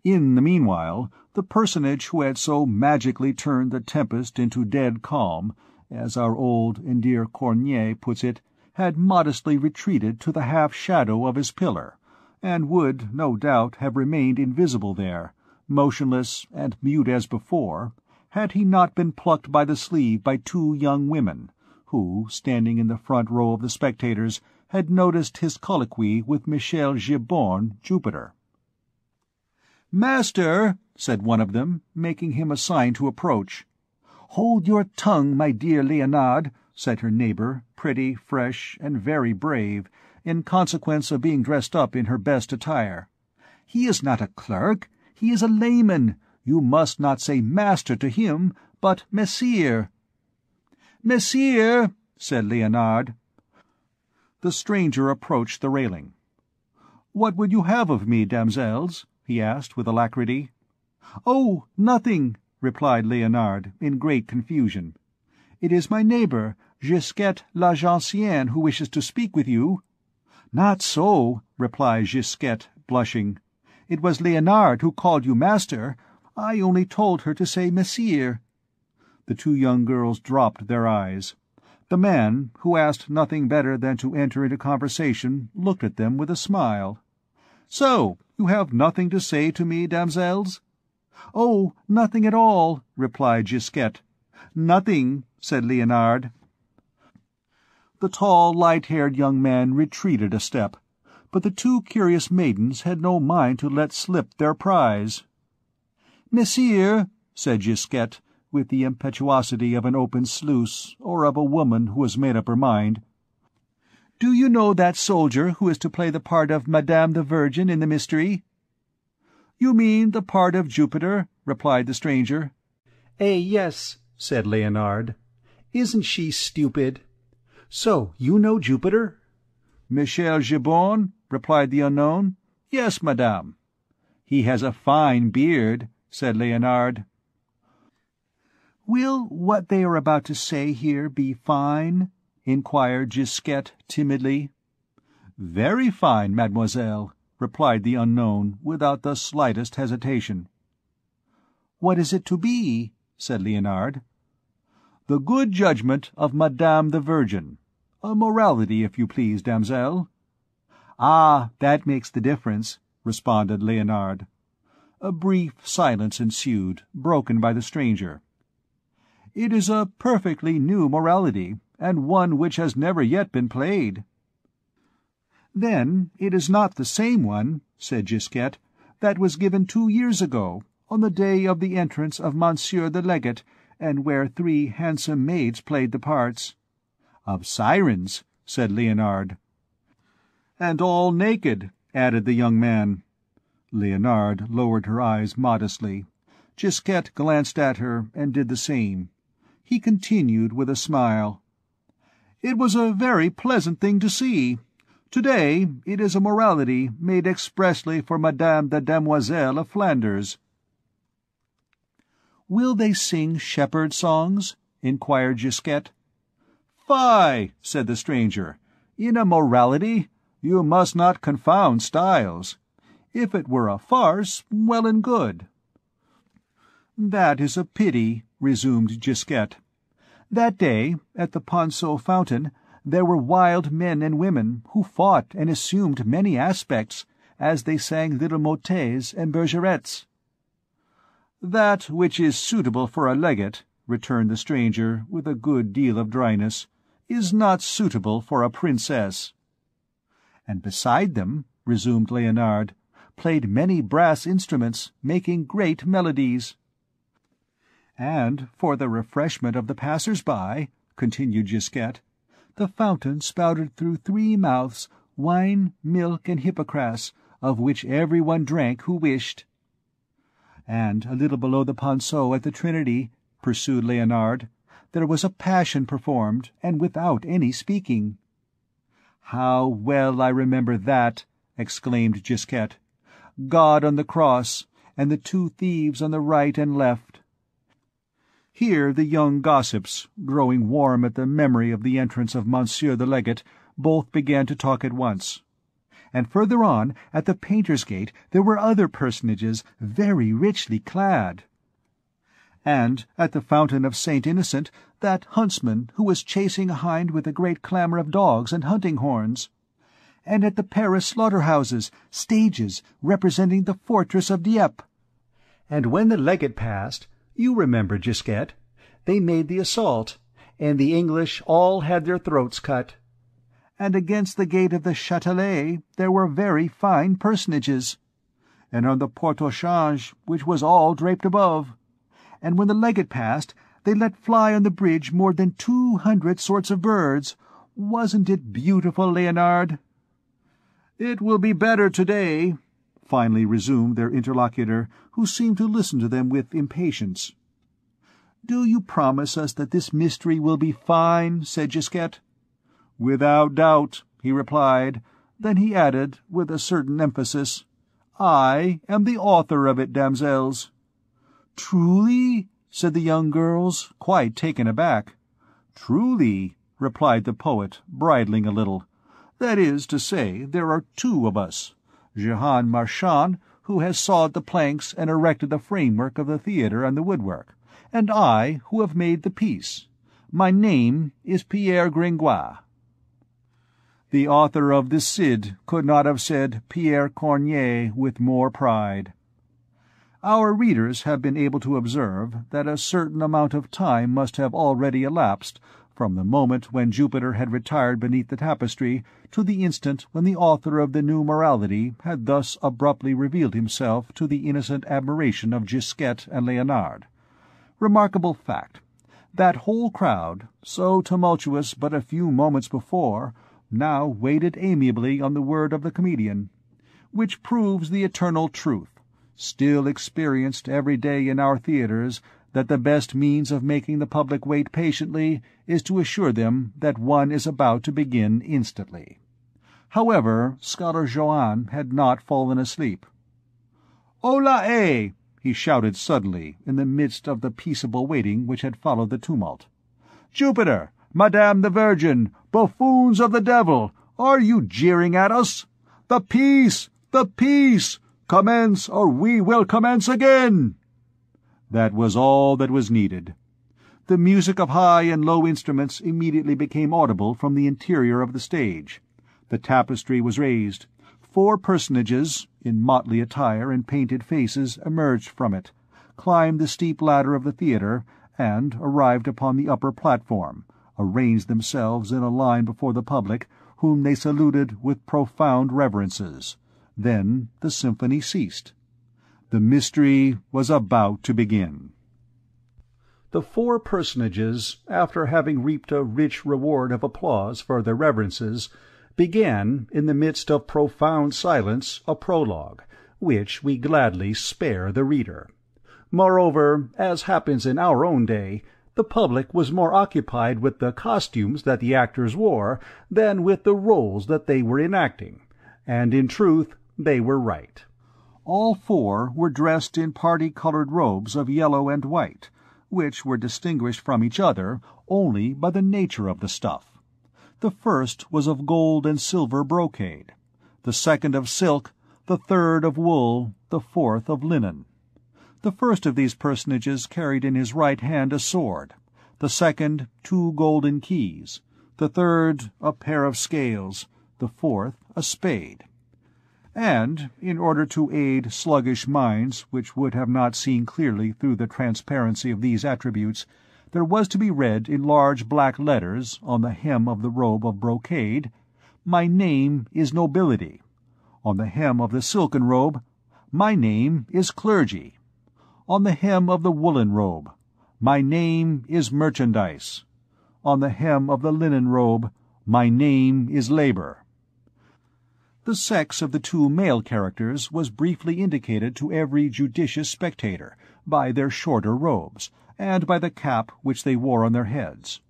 In the meanwhile, the personage who had so magically turned the tempest into dead calm, as our old and dear Corneille puts it, had modestly retreated to the half-shadow of his pillar, and would, no doubt, have remained invisible there, motionless and mute as before, had he not been plucked by the sleeve by two young women, who, standing in the front row of the spectators, had noticed his colloquy with Michel Giborne, Jupiter. "Master," said one of them, making him a sign to approach. "Hold your tongue, my dear Leonard," said her neighbour, pretty, fresh, and very brave, in consequence of being dressed up in her best attire. "He is not a clerk, he is a layman. You must not say master to him, but messire." "Messire," said Leonard. The stranger approached the railing. "What would you have of me, damsels?" he asked with alacrity. "Oh, nothing," replied Leonard, in great confusion. "It is my neighbour, Gisquette la Gentienne, who wishes to speak with you." "Not so," replied Gisquette, blushing. "It was Leonard who called you master. I only told her to say messire." The two young girls dropped their eyes. The man, who asked nothing better than to enter into conversation, looked at them with a smile. "So, you have nothing to say to me, damsels?" "Oh, nothing at all," replied Gisquette. "Nothing," said Leonard. The tall, light-haired young man retreated a step, but the two curious maidens had no mind to let slip their prize. "Messire," said Gisquette, with the impetuosity of an open sluice, or of a woman who has made up her mind. "Do you know that soldier who is to play the part of Madame the Virgin in the mystery?" "You mean the part of Jupiter?" replied the stranger. Yes," said Leonard. "Isn't she stupid? So you know Jupiter?" "Michel Gibbon," replied the unknown. "Yes, madame." "He has a fine beard," said Leonard. "Will what they are about to say here be fine?" inquired Gisquette timidly. "Very fine, mademoiselle," replied the unknown, without the slightest hesitation. "What is it to be?" said Leonard. "The good judgment of Madame the Virgin. A morality, if you please, damselle." "Ah, that makes the difference," responded Leonard. A brief silence ensued, broken by the stranger. "It is a perfectly new morality, and one which has never yet been played." "Then it is not the same one," said Gisquette, "that was given 2 years ago, on the day of the entrance of Monsieur the Legate, and where 3 handsome maids played the parts." "Of sirens," said Leonard. "And all naked," added the young man. Leonard lowered her eyes modestly. Gisquette glanced at her and did the same. He continued with a smile. "It was a very pleasant thing to see. Today it is a morality made expressly for Madame the Demoiselle of Flanders." "Will they sing shepherd songs?" inquired Gisquette. "Fie!" said the stranger. "In a morality you must not confound styles. If it were a farce, well and good." "That is a pity," resumed Gisquette. "That day, at the Ponceau fountain, there were wild men and women who fought and assumed many aspects, as they sang little motets and bergerettes." "That which is suitable for a legate," returned the stranger, with a good deal of dryness, "is not suitable for a princess." "And beside them," resumed Leonard, "played many brass instruments, making great melodies." "And for the refreshment of the passers-by," continued Gisquette, "the fountain spouted through 3 mouths wine, milk, and hippocras, of which every one drank who wished." "And a little below the Ponceau at the Trinity," pursued Leonard, "there was a Passion performed, and without any speaking." "How well I remember that!" exclaimed Gisquette. "God on the cross, and the 2 thieves on the right and left." Here the young gossips, growing warm at the memory of the entrance of Monsieur the Legate, both began to talk at once. And further on, at the Painter's Gate, there were other personages very richly clad. And at the Fountain of St. Innocent, that huntsman who was chasing a hind with a great clamour of dogs and hunting horns. And at the Paris slaughter-houses, stages representing the fortress of Dieppe. And when the legate passed, you remember, Gisquette, they made the assault, and the English all had their throats cut. And against the gate of the Châtelet there were very fine personages. And on the Porte au Change, which was all draped above. And when the legate passed, they let fly on the bridge more than 200 sorts of birds. Wasn't it beautiful, Leonard?" "It will be better today," finally resumed their interlocutor, who seemed to listen to them with impatience. "Do you promise us that this mystery will be fine?" said Gisquette. "Without doubt," he replied. Then he added, with a certain emphasis, "I am the author of it, damsels." "Truly?" said the young girls, quite taken aback. "Truly," replied the poet, bridling a little. "That is to say, there are 2 of us. Jehan Marchand, who has sawed the planks and erected the framework of the theatre and the woodwork, and I, who have made the piece. My name is Pierre Gringoire." The author of the Cid could not have said Pierre Corneille with more pride. Our readers have been able to observe that a certain amount of time must have already elapsed from the moment when Jupiter had retired beneath the tapestry to the instant when the author of the new morality had thus abruptly revealed himself to the innocent admiration of Gisquette and Leonard. Remarkable fact. That whole crowd, so tumultuous but a few moments before, now waited amiably on the word of the comedian. Which proves the eternal truth, still experienced every day in our theatres, that the best means of making the public wait patiently is to assure them that one is about to begin instantly. However, Scholar Joanne had not fallen asleep. "Hola, eh!" he shouted suddenly, in the midst of the peaceable waiting which had followed the tumult. "Jupiter! Madame the Virgin! Buffoons of the devil! Are you jeering at us? The peace! The peace! Commence, or we will commence again!" That was all that was needed. The music of high and low instruments immediately became audible from the interior of the stage. The tapestry was raised. 4 personages, in motley attire and painted faces, emerged from it, climbed the steep ladder of the theatre, and arrived upon the upper platform, arranged themselves in a line before the public, whom they saluted with profound reverences. Then the symphony ceased. The mystery was about to begin. The 4 personages, after having reaped a rich reward of applause for their reverences, began, in the midst of profound silence, a prologue, which we gladly spare the reader. Moreover, as happens in our own day, the public was more occupied with the costumes that the actors wore than with the roles that they were enacting, and in truth they were right. All 4 were dressed in party-colored robes of yellow and white, which were distinguished from each other only by the nature of the stuff. The first was of gold and silver brocade, the second of silk, the third of wool, the fourth of linen. The first of these personages carried in his right hand a sword, the second 2 golden keys, the third a pair of scales, the fourth a spade. And, in order to aid sluggish minds which would have not seen clearly through the transparency of these attributes, there was to be read in large black letters on the hem of the robe of brocade, "My name is Nobility." On the hem of the silken robe, "My name is Clergy." On the hem of the woolen robe, "My name is Merchandise." On the hem of the linen robe, "My name is Labor." The sex of the 2 male characters was briefly indicated to every judicious spectator by their shorter robes, and by the cap which they wore on their heads,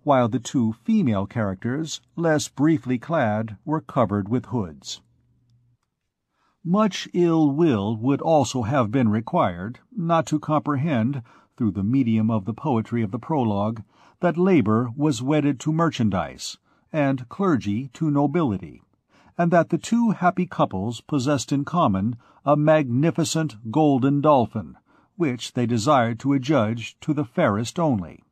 while the 2 female characters, less briefly clad, were covered with hoods. Much ill will would also have been required, not to comprehend, through the medium of the poetry of the prologue, that labor was wedded to merchandise, and clergy to nobility, and that the 2 happy couples possessed in common a magnificent golden dolphin, which they desired to adjudge to the fairest only.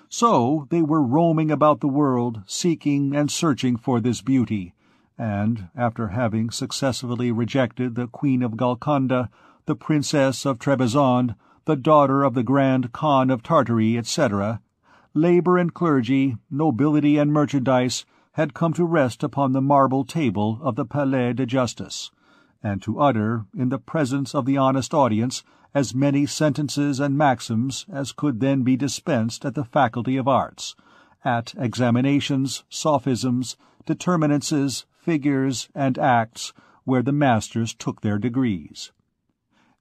So they were roaming about the world, seeking and searching for this beauty, and, after having successively rejected the Queen of Golconda, the Princess of Trebizond, the daughter of the Grand Khan of Tartary, etc., labor and clergy, nobility and merchandise had come to rest upon the marble table of the Palais de Justice, and to utter, in the presence of the honest audience, as many sentences and maxims as could then be dispensed at the Faculty of Arts, at examinations, sophisms, determinances, figures, and acts, where the masters took their degrees.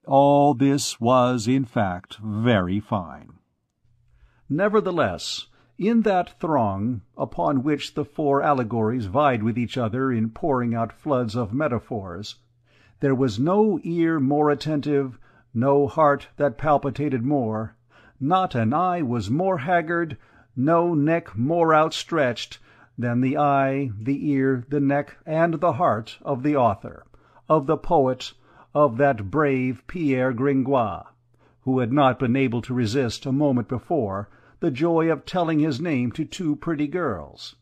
All this was, in fact, very fine. Nevertheless, in that throng, upon which the 4 allegories vied with each other in pouring out floods of metaphors, there was no ear more attentive, no heart that palpitated more, not an eye was more haggard, no neck more outstretched, than the eye, the ear, the neck, and the heart of the author, of the poet, of that brave Pierre Gringoire, who had not been able to resist a moment before the joy of telling his name to 2 pretty girls.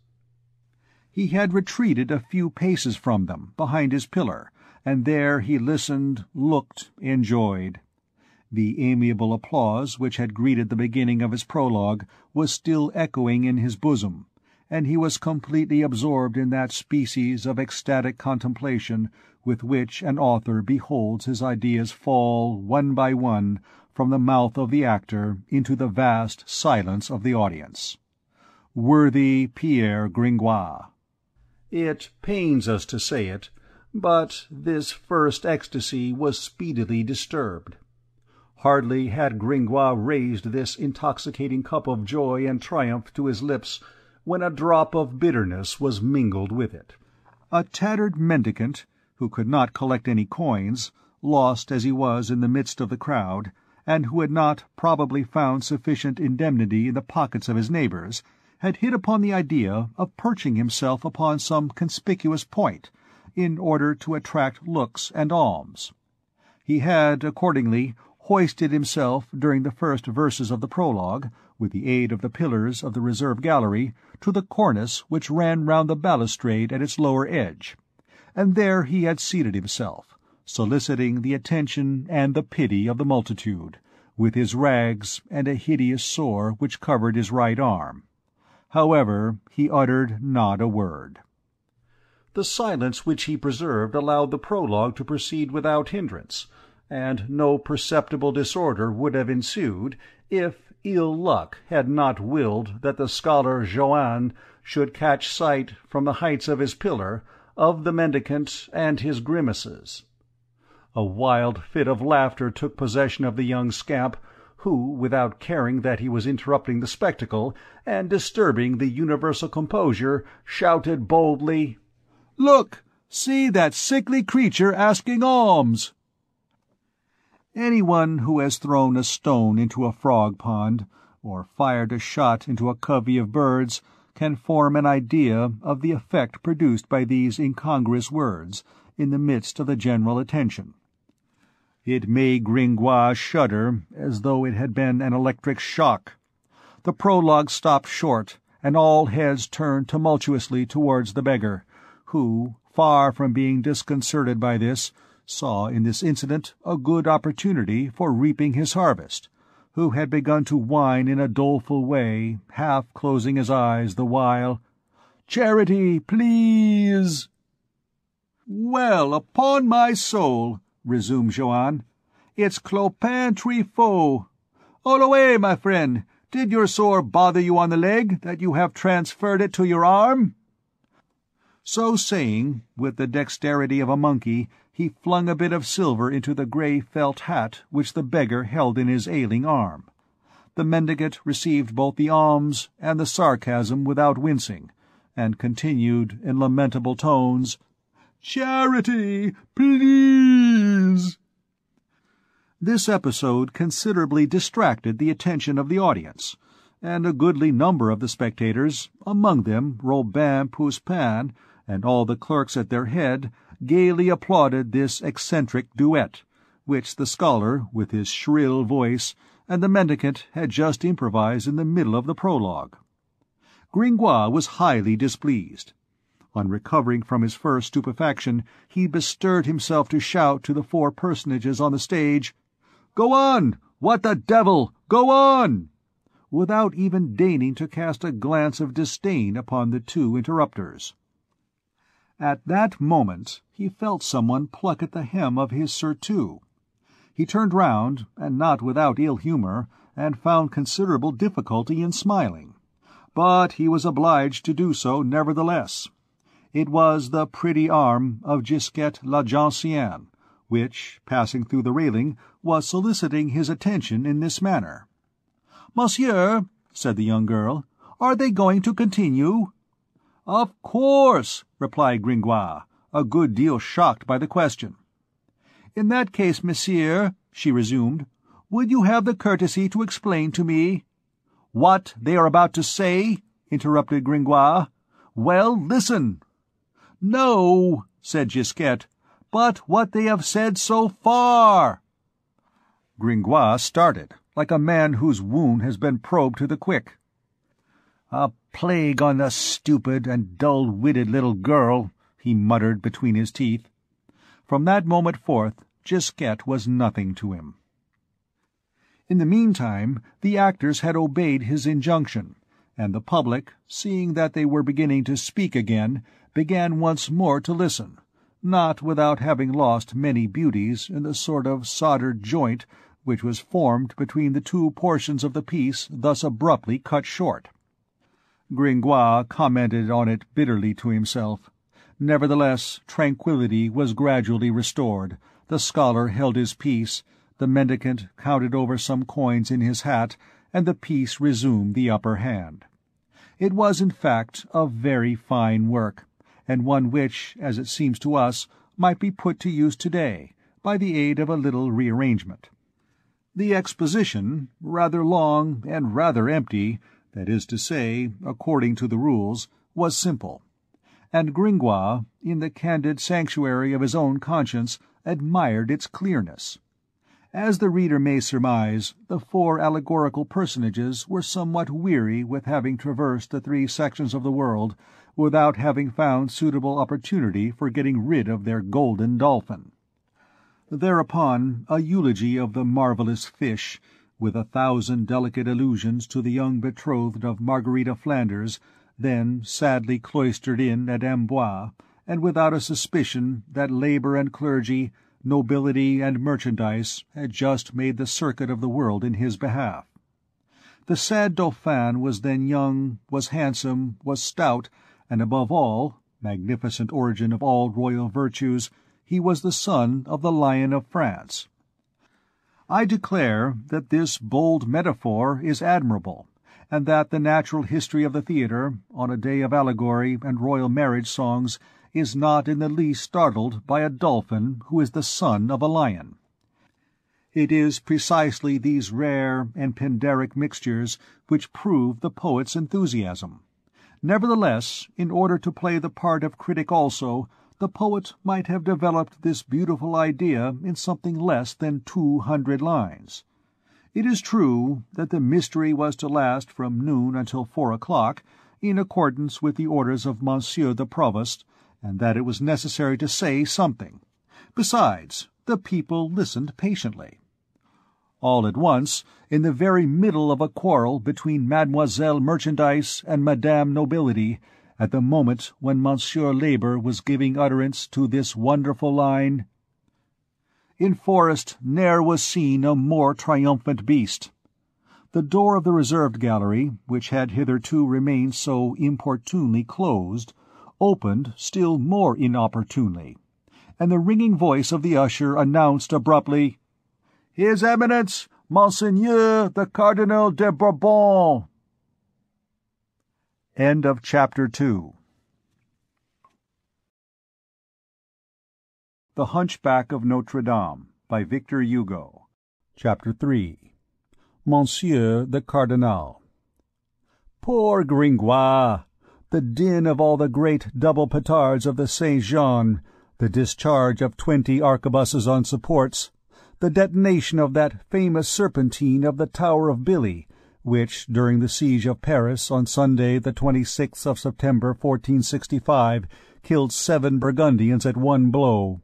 He had retreated a few paces from them, behind his pillar, and there he listened, looked, enjoyed. The amiable applause which had greeted the beginning of his prologue was still echoing in his bosom, and he was completely absorbed in that species of ecstatic contemplation with which an author beholds his ideas fall, one by one, from the mouth of the actor into the vast silence of the audience. Worthy Pierre Gringoire. It pains us to say it, but this first ecstasy was speedily disturbed. Hardly had Gringoire raised this intoxicating cup of joy and triumph to his lips when a drop of bitterness was mingled with it. A tattered mendicant, who could not collect any coins, lost as he was in the midst of the crowd, and who had not probably found sufficient indemnity in the pockets of his neighbors, had hit upon the idea of perching himself upon some conspicuous point, in order to attract looks and alms. He had, accordingly, hoisted himself during the first verses of the prologue, with the aid of the pillars of the reserve gallery, to the cornice which ran round the balustrade at its lower edge, and there he had seated himself, soliciting the attention and the pity of the multitude, with his rags and a hideous sore which covered his right arm. However, he uttered not a word. The silence which he preserved allowed the prologue to proceed without hindrance, and no perceptible disorder would have ensued if ill luck had not willed that the scholar Joannes should catch sight, from the heights of his pillar, of the mendicant and his grimaces. A wild fit of laughter took possession of the young scamp, who, without caring that he was interrupting the spectacle and disturbing the universal composure, shouted boldly, "Look! See that sickly creature asking alms!" Anyone who has thrown a stone into a frog-pond, or fired a shot into a covey of birds, can form an idea of the effect produced by these incongruous words in the midst of the general attention. It made Gringoire shudder as though it had been an electric shock. The prologue stopped short, and all heads turned tumultuously towards the beggar, who, far from being disconcerted by this, saw in this incident a good opportunity for reaping his harvest, who had begun to whine in a doleful way, half closing his eyes the while, "Charity, please!" "Well, upon my soul," resumed Joannes, "it's Clopin Truffaut. All away, my friend, did your sore bother you on the leg, that you have transferred it to your arm?" So saying, with the dexterity of a monkey, he flung a bit of silver into the grey felt hat which the beggar held in his ailing arm. The mendicant received both the alms and the sarcasm without wincing, and continued in lamentable tones, "Charity, please!" This episode considerably distracted the attention of the audience, and a goodly number of the spectators, among them Robin Poussin, and all the clerks at their head, gaily applauded this eccentric duet, which the scholar, with his shrill voice, and the mendicant had just improvised in the middle of the prologue. Gringoire was highly displeased. On recovering from his first stupefaction, he bestirred himself to shout to the four personages on the stage, "Go on! What the devil! Go on!" without even deigning to cast a glance of disdain upon the two interrupters. At that moment he felt someone pluck at the hem of his surtout. He turned round, and not without ill-humour, and found considerable difficulty in smiling. But he was obliged to do so nevertheless. It was the pretty arm of Gisquette la Gentienne, which, passing through the railing, was soliciting his attention in this manner. "Monsieur," said the young girl, "are they going to continue?" "Of course," replied Gringoire, a good deal shocked by the question. "In that case, monsieur," she resumed, "would you have the courtesy to explain to me—" "What they are about to say?" interrupted Gringoire. "Well, listen." "No," said Gisquette, "but what they have said so far." Gringoire started, like a man whose wound has been probed to the quick. "A plague on the stupid and dull-witted little girl," he muttered between his teeth. From that moment forth, Gisquette was nothing to him. In the meantime, the actors had obeyed his injunction, and the public, seeing that they were beginning to speak again, began once more to listen, not without having lost many beauties in the sort of soldered joint which was formed between the two portions of the piece thus abruptly cut short. Gringoire commented on it bitterly to himself. Nevertheless, tranquillity was gradually restored. The scholar held his peace, the mendicant counted over some coins in his hat, and the piece resumed the upper hand. It was, in fact, a very fine work, and one which, as it seems to us, might be put to use today, by the aid of a little rearrangement. The exposition, rather long and rather empty, that is to say, according to the rules, was simple, and Gringoire, in the candid sanctuary of his own conscience, admired its clearness. As the reader may surmise, the four allegorical personages were somewhat weary with having traversed the three sections of the world without having found suitable opportunity for getting rid of their golden dolphin. Thereupon a eulogy of the marvellous fish, with 1,000 delicate allusions to the young betrothed of Margarita Flanders, then sadly cloistered in at Amboise, and without a suspicion that labour and clergy, nobility and merchandise had just made the circuit of the world in his behalf. The sad Dauphin was then young, was handsome, was stout, and above all, magnificent origin of all royal virtues, he was the son of the Lion of France. I declare that this bold metaphor is admirable, and that the natural history of the theatre, on a day of allegory and royal marriage songs, is not in the least startled by a dolphin who is the son of a lion. It is precisely these rare and Pindaric mixtures which prove the poet's enthusiasm. Nevertheless, in order to play the part of critic also, the poet might have developed this beautiful idea in something less than 200 lines. It is true that the mystery was to last from noon until 4 o'clock, in accordance with the orders of Monsieur the Provost, and that it was necessary to say something. Besides, the people listened patiently. All at once, in the very middle of a quarrel between Mademoiselle Merchandise and Madame Nobility, at the moment when Monsieur Labour was giving utterance to this wonderful line, "In forest ne'er was seen a more triumphant beast," the door of the reserved gallery, which had hitherto remained so importunely closed, opened still more inopportunely, and the ringing voice of the usher announced abruptly, "His Eminence, Monseigneur the Cardinal de Bourbon." End of Chapter 2. The Hunchback of Notre Dame, by Victor Hugo. Chapter 3. Monsieur the Cardinal. Poor Gringoire! The din of all the great double petards of the Saint-Jean, the discharge of 20 arquebuses on supports, the detonation of that famous serpentine of the Tower of Billy, which, during the siege of Paris on Sunday the 26th of September 1465, killed 7 Burgundians at one blow.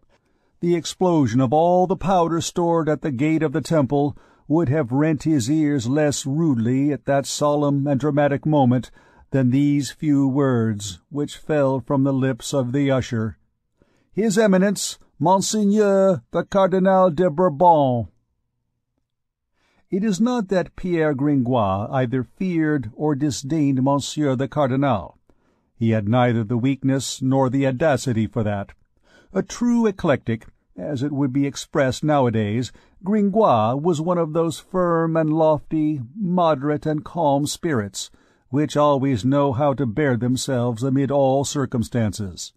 The explosion of all the powder stored at the gate of the Temple would have rent his ears less rudely at that solemn and dramatic moment than these few words, which fell from the lips of the usher. "His Eminence, Monseigneur the Cardinal de Bourbon." It is not that Pierre Gringoire either feared or disdained Monsieur the Cardinal. He had neither the weakness nor the audacity for that. A true eclectic, as it would be expressed nowadays, Gringoire was one of those firm and lofty, moderate and calm spirits, which always know how to bear themselves amid all circumstances.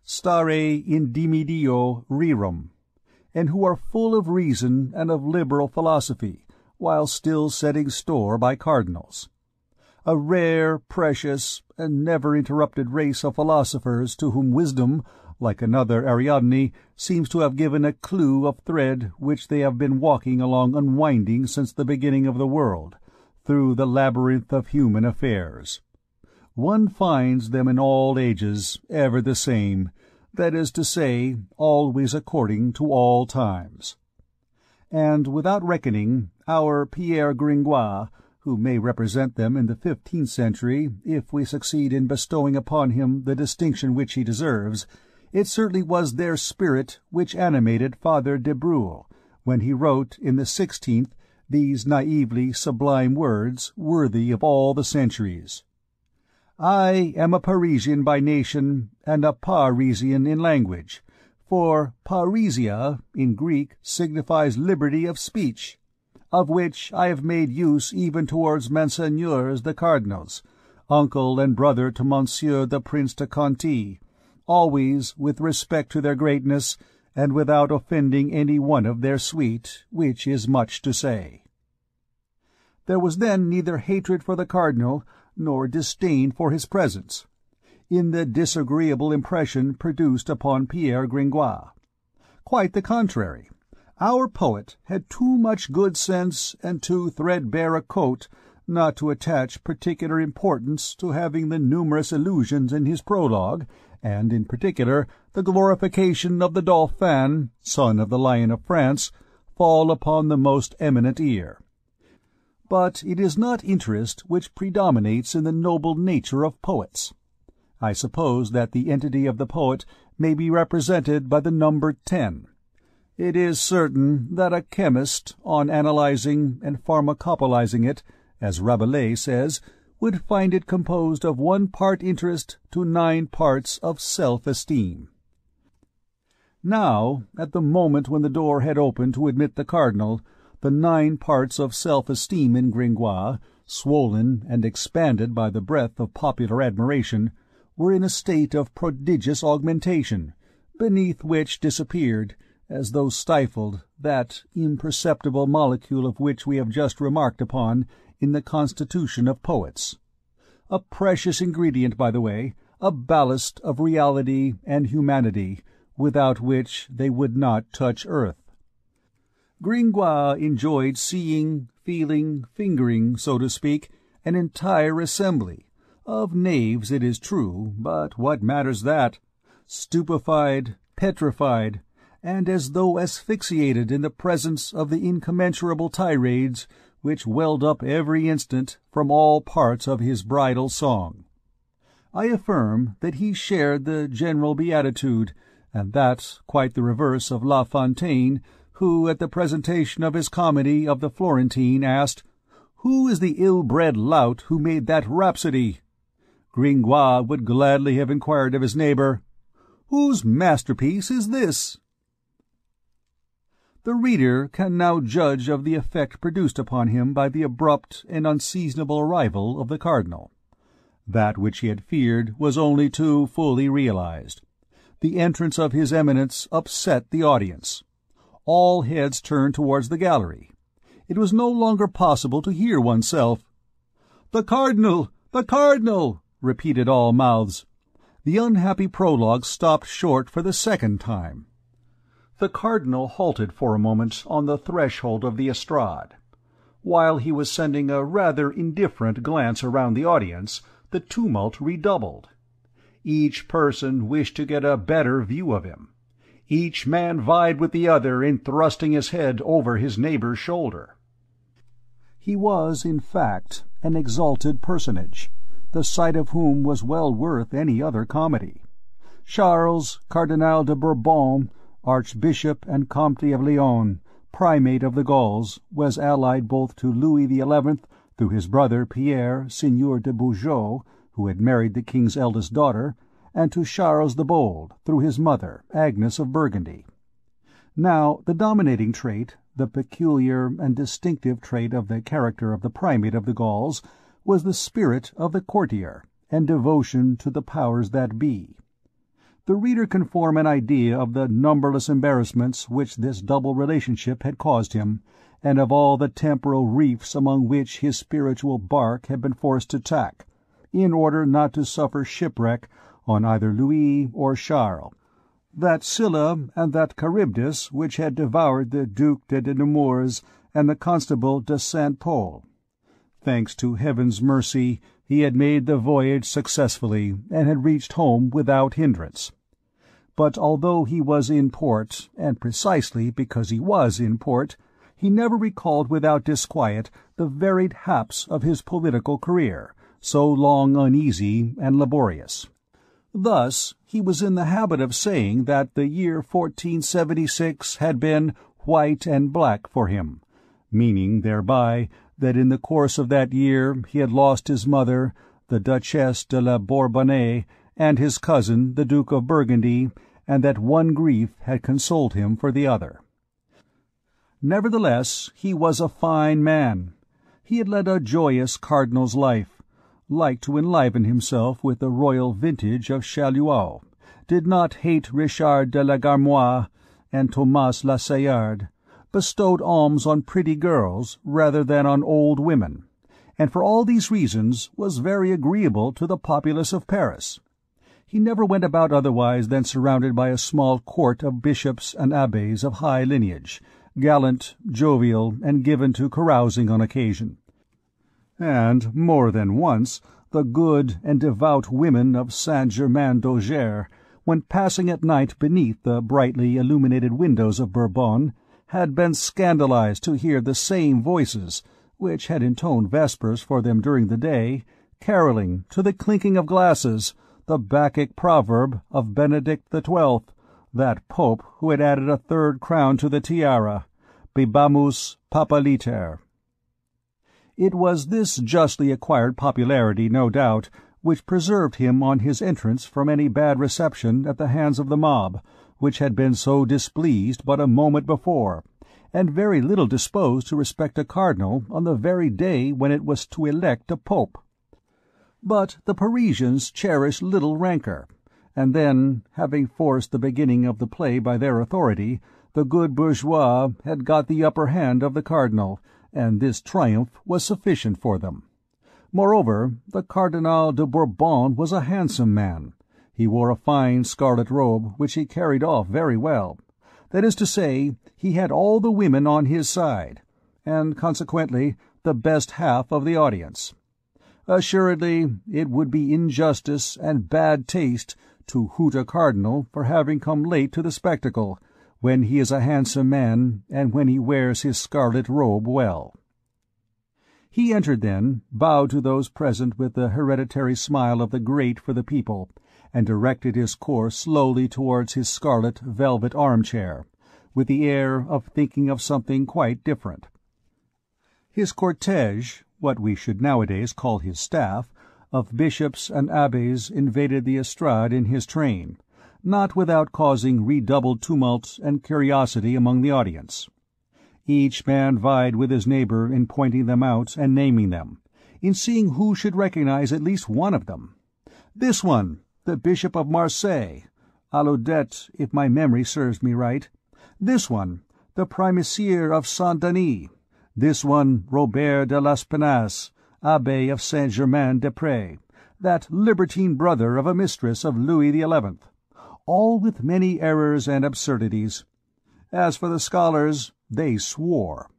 Stare indimidio rerum, and who are full of reason and of liberal philosophy, while still setting store by cardinals. A rare, precious, and never-interrupted race of philosophers to whom wisdom, like another Ariadne, seems to have given a clue of thread which they have been walking along unwinding since the beginning of the world, through the labyrinth of human affairs. One finds them in all ages, ever the same, that is to say, always according to all times. And without reckoning our Pierre Gringoire, who may represent them in the 15th century if we succeed in bestowing upon him the distinction which he deserves, it certainly was their spirit which animated Father de Breuil, when he wrote in the 16th these naively sublime words worthy of all the centuries. I am a Parisian by nation, and a Parisian in language, for Parisia in Greek signifies liberty of speech, of which I have made use even towards Monseigneurs the Cardinals, uncle and brother to Monsieur the Prince de Conti, always with respect to their greatness, and without offending any one of their suite, which is much to say. There was then neither hatred for the cardinal nor disdain for his presence, in the disagreeable impression produced upon Pierre Gringoire. Quite the contrary. Our poet had too much good sense and too threadbare a coat not to attach particular importance to having the numerous allusions in his prologue, and in particular the glorification of the Dauphin, son of the Lion of France, fall upon the most eminent ear. But it is not interest which predominates in the noble nature of poets. I suppose that the entity of the poet may be represented by the number 10. It is certain that a chemist, on analyzing and pharmacopolizing it, as Rabelais says, would find it composed of 1 part interest to 9 parts of self-esteem. Now, at the moment when the door had opened to admit the cardinal, the 9 parts of self-esteem in Gringoire, swollen and expanded by the breath of popular admiration, were in a state of prodigious augmentation, beneath which disappeared, as though stifled, that imperceptible molecule of which we have just remarked upon in the constitution of poets. A precious ingredient, by the way, a ballast of reality and humanity, without which they would not touch earth. Gringoire enjoyed seeing, feeling, fingering, so to speak, an entire assembly, of knaves it is true, but what matters that? Stupefied, petrified, and as though asphyxiated in the presence of the incommensurable tirades which welled up every instant from all parts of his bridal song. I affirm that he shared the general beatitude, and that quite the reverse of La Fontaine, who, at the presentation of his comedy of the Florentine, asked, "Who is the ill-bred lout who made that rhapsody?" Gringoire would gladly have inquired of his neighbor, "Whose masterpiece is this?" The reader can now judge of the effect produced upon him by the abrupt and unseasonable arrival of the cardinal. That which he had feared was only too fully realized. The entrance of His Eminence upset the audience. All heads turned towards the gallery. It was no longer possible to hear oneself. "The Cardinal! The Cardinal!" repeated all mouths. The unhappy prologue stopped short for the 2nd time. The cardinal halted for a moment on the threshold of the estrade. While he was sending a rather indifferent glance around the audience, the tumult redoubled. Each person wished to get a better view of him. Each man vied with the other in thrusting his head over his neighbor's shoulder. He was, in fact, an exalted personage, the sight of whom was well worth any other comedy. Charles, Cardinal de Bourbon, Archbishop and Comte of Leon, Primate of the Gauls, was allied both to Louis XI through his brother Pierre, Seigneur de Beaujeu, who had married the king's eldest daughter, and to Charles the Bold through his mother, Agnes of Burgundy. Now, the dominating trait, the peculiar and distinctive trait of the character of the Primate of the Gauls, was the spirit of the courtier, and devotion to the powers that be. The reader can form an idea of the numberless embarrassments which this double relationship had caused him, and of all the temporal reefs among which his spiritual bark had been forced to tack, in order not to suffer shipwreck on either Louis or Charles. That Scylla and that Charybdis which had devoured the Duc de Nemours and the Constable de Saint-Pol. Thanks to heaven's mercy, he had made the voyage successfully, and had reached home without hindrance. But although he was in port, and precisely because he was in port, he never recalled without disquiet the varied haps of his political career, so long uneasy and laborious. Thus, he was in the habit of saying that the year 1476 had been white and black for him, meaning thereby that in the course of that year he had lost his mother, the Duchesse de la Bourbonnais, and his cousin, the Duke of Burgundy, and that one grief had consoled him for the other. Nevertheless, he was a fine man. He had led a joyous cardinal's life, liked to enliven himself with the royal vintage of Chaluot, did not hate Richard de la Garmoise and Thomas la Saillarde, bestowed alms on pretty girls rather than on old women, and for all these reasons was very agreeable to the populace of Paris. He never went about otherwise than surrounded by a small court of bishops and abbés of high lineage, gallant, jovial, and given to carousing on occasion. And, more than once, the good and devout women of Saint-Germain-d'Auxerre, when passing at night beneath the brightly illuminated windows of Bourbon, had been scandalized to hear the same voices, which had intoned vespers for them during the day, carolling, to the clinking of glasses, the Bacchic proverb of Benedict XII, that pope who had added a third crown to the tiara, Bibamus Papaliter. It was this justly acquired popularity, no doubt, which preserved him on his entrance from any bad reception at the hands of the mob, which had been so displeased but a moment before, and very little disposed to respect a cardinal on the very day when it was to elect a pope. But the Parisians cherished little rancour, and then, having forced the beginning of the play by their authority, the good bourgeois had got the upper hand of the cardinal, and this triumph was sufficient for them. Moreover, the Cardinal de Bourbon was a handsome man. He wore a fine scarlet robe, which he carried off very well. That is to say, he had all the women on his side, and consequently the best half of the audience. Assuredly, it would be injustice and bad taste to hoot a cardinal for having come late to the spectacle, when he is a handsome man and when he wears his scarlet robe well. He entered then, bowed to those present with the hereditary smile of the great for the people, and directed his course slowly towards his scarlet velvet armchair, with the air of thinking of something quite different. His cortege, what we should nowadays call his staff, of bishops and abbés invaded the estrade in his train, not without causing redoubled tumult and curiosity among the audience. Each man vied with his neighbor in pointing them out and naming them, in seeing who should recognize at least one of them. This one, the Bishop of Marseille, Alaudet, if my memory serves me right. This one, the Primicier of Saint-Denis. This one, Robert de Laspinasse, Abbé of Saint-Germain-des-Prés, that libertine brother of a mistress of Louis XI, all with many errors and absurdities. As for the scholars, they swore.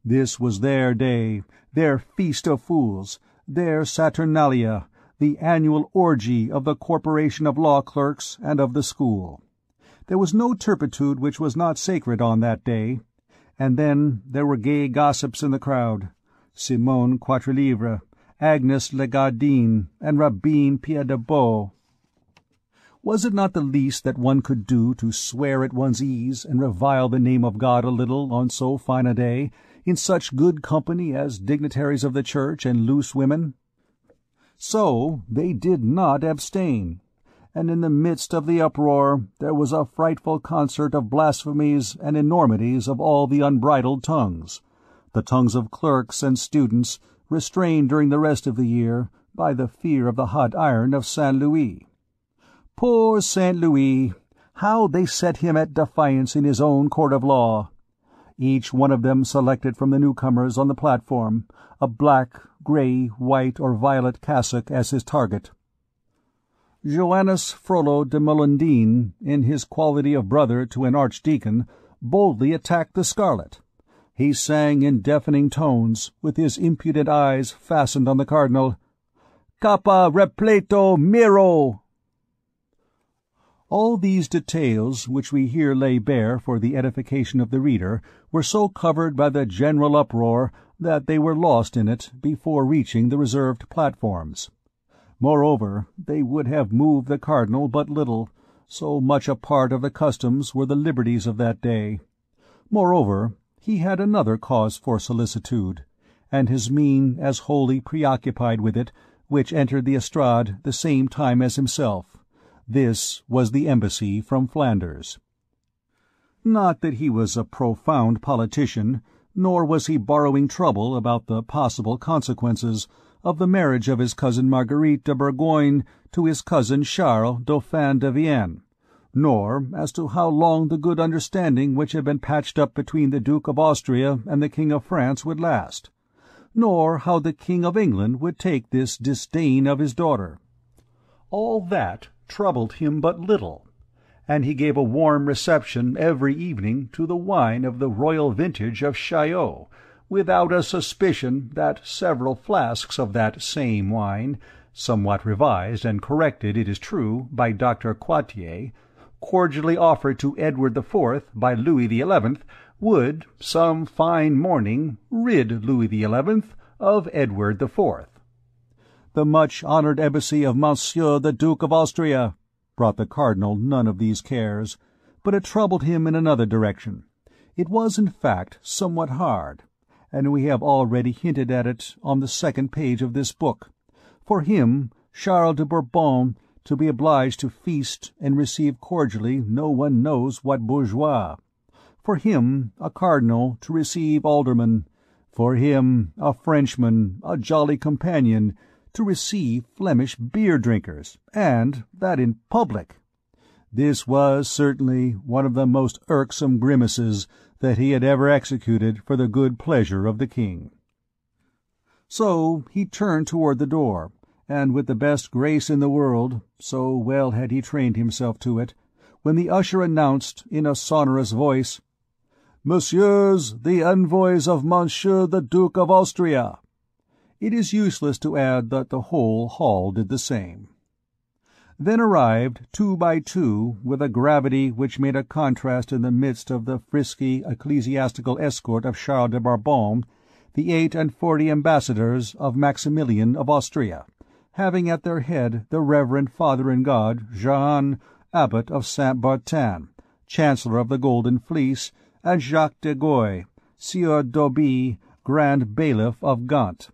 This was their day, their feast of fools, their Saturnalia, the annual orgy of the corporation of law clerks and of the school. There was no turpitude which was not sacred on that day. And then there were gay gossips in the crowd, Simone Quattrelivre, Agnes Legardine, and Rabine Pied-de-Beau. Was it not the least that one could do to swear at one's ease and revile the name of God a little on so fine a day, in such good company as dignitaries of the Church and loose women? So they did not abstain, and in the midst of the uproar there was a frightful concert of blasphemies and enormities of all the unbridled tongues, the tongues of clerks and students, restrained during the rest of the year by the fear of the hot iron of Saint Louis. Poor Saint Louis! How they set him at defiance in his own court of law! Each one of them selected from the newcomers on the platform a black, grey, white, or violet cassock as his target. Joannes Frollo de Molondin, in his quality of brother to an archdeacon, boldly attacked the scarlet. He sang in deafening tones, with his impudent eyes fastened on the cardinal, "Capa repleto miro!" All these details which we here lay bare for the edification of the reader were so covered by the general uproar that they were lost in it before reaching the reserved platforms. Moreover, they would have moved the cardinal but little, so much a part of the customs were the liberties of that day. Moreover, he had another cause for solicitude, and his mien as wholly preoccupied with it, which entered the estrade the same time as himself. This was the embassy from Flanders. Not that he was a profound politician, nor was he borrowing trouble about the possible consequences of the marriage of his cousin Marguerite de Bourgogne to his cousin Charles, Dauphin de Vienne, nor as to how long the good understanding which had been patched up between the Duke of Austria and the King of France would last, nor how the King of England would take this disdain of his daughter. All that troubled him but little, and he gave a warm reception every evening to the wine of the royal vintage of Chaillot, without a suspicion that several flasks of that same wine, somewhat revised and corrected, it is true, by Dr. Quartier, cordially offered to Edward IV by Louis XI, would, some fine morning, rid Louis XI of Edward IV. The much-honoured embassy of Monsieur the Duke of Austria brought the Cardinal none of these cares, but it troubled him in another direction. It was, in fact, somewhat hard, and we have already hinted at it on the second page of this book. For him, Charles de Bourbon, to be obliged to feast and receive cordially no one knows what bourgeois. For him, a cardinal, to receive aldermen. For him, a Frenchman, a jolly companion, to receive Flemish beer-drinkers, and that in public. This was certainly one of the most irksome grimaces that he had ever executed for the good pleasure of the king. So he turned toward the door, and with the best grace in the world, so well had he trained himself to it, when the usher announced in a sonorous voice, "Messieurs, the envoys of Monsieur the Duke of Austria." It is useless to add that the whole hall did the same. Then arrived, 2 by 2, with a gravity which made a contrast in the midst of the frisky ecclesiastical escort of Charles de Bourbon, the 48 ambassadors of Maximilian of Austria, having at their head the Reverend Father-in-God Jehan, Abbot of Saint-Barthélemy, Chancellor of the Golden Fleece, and Jacques de Goy, Sieur d'Auby, Grand Bailiff of Gand.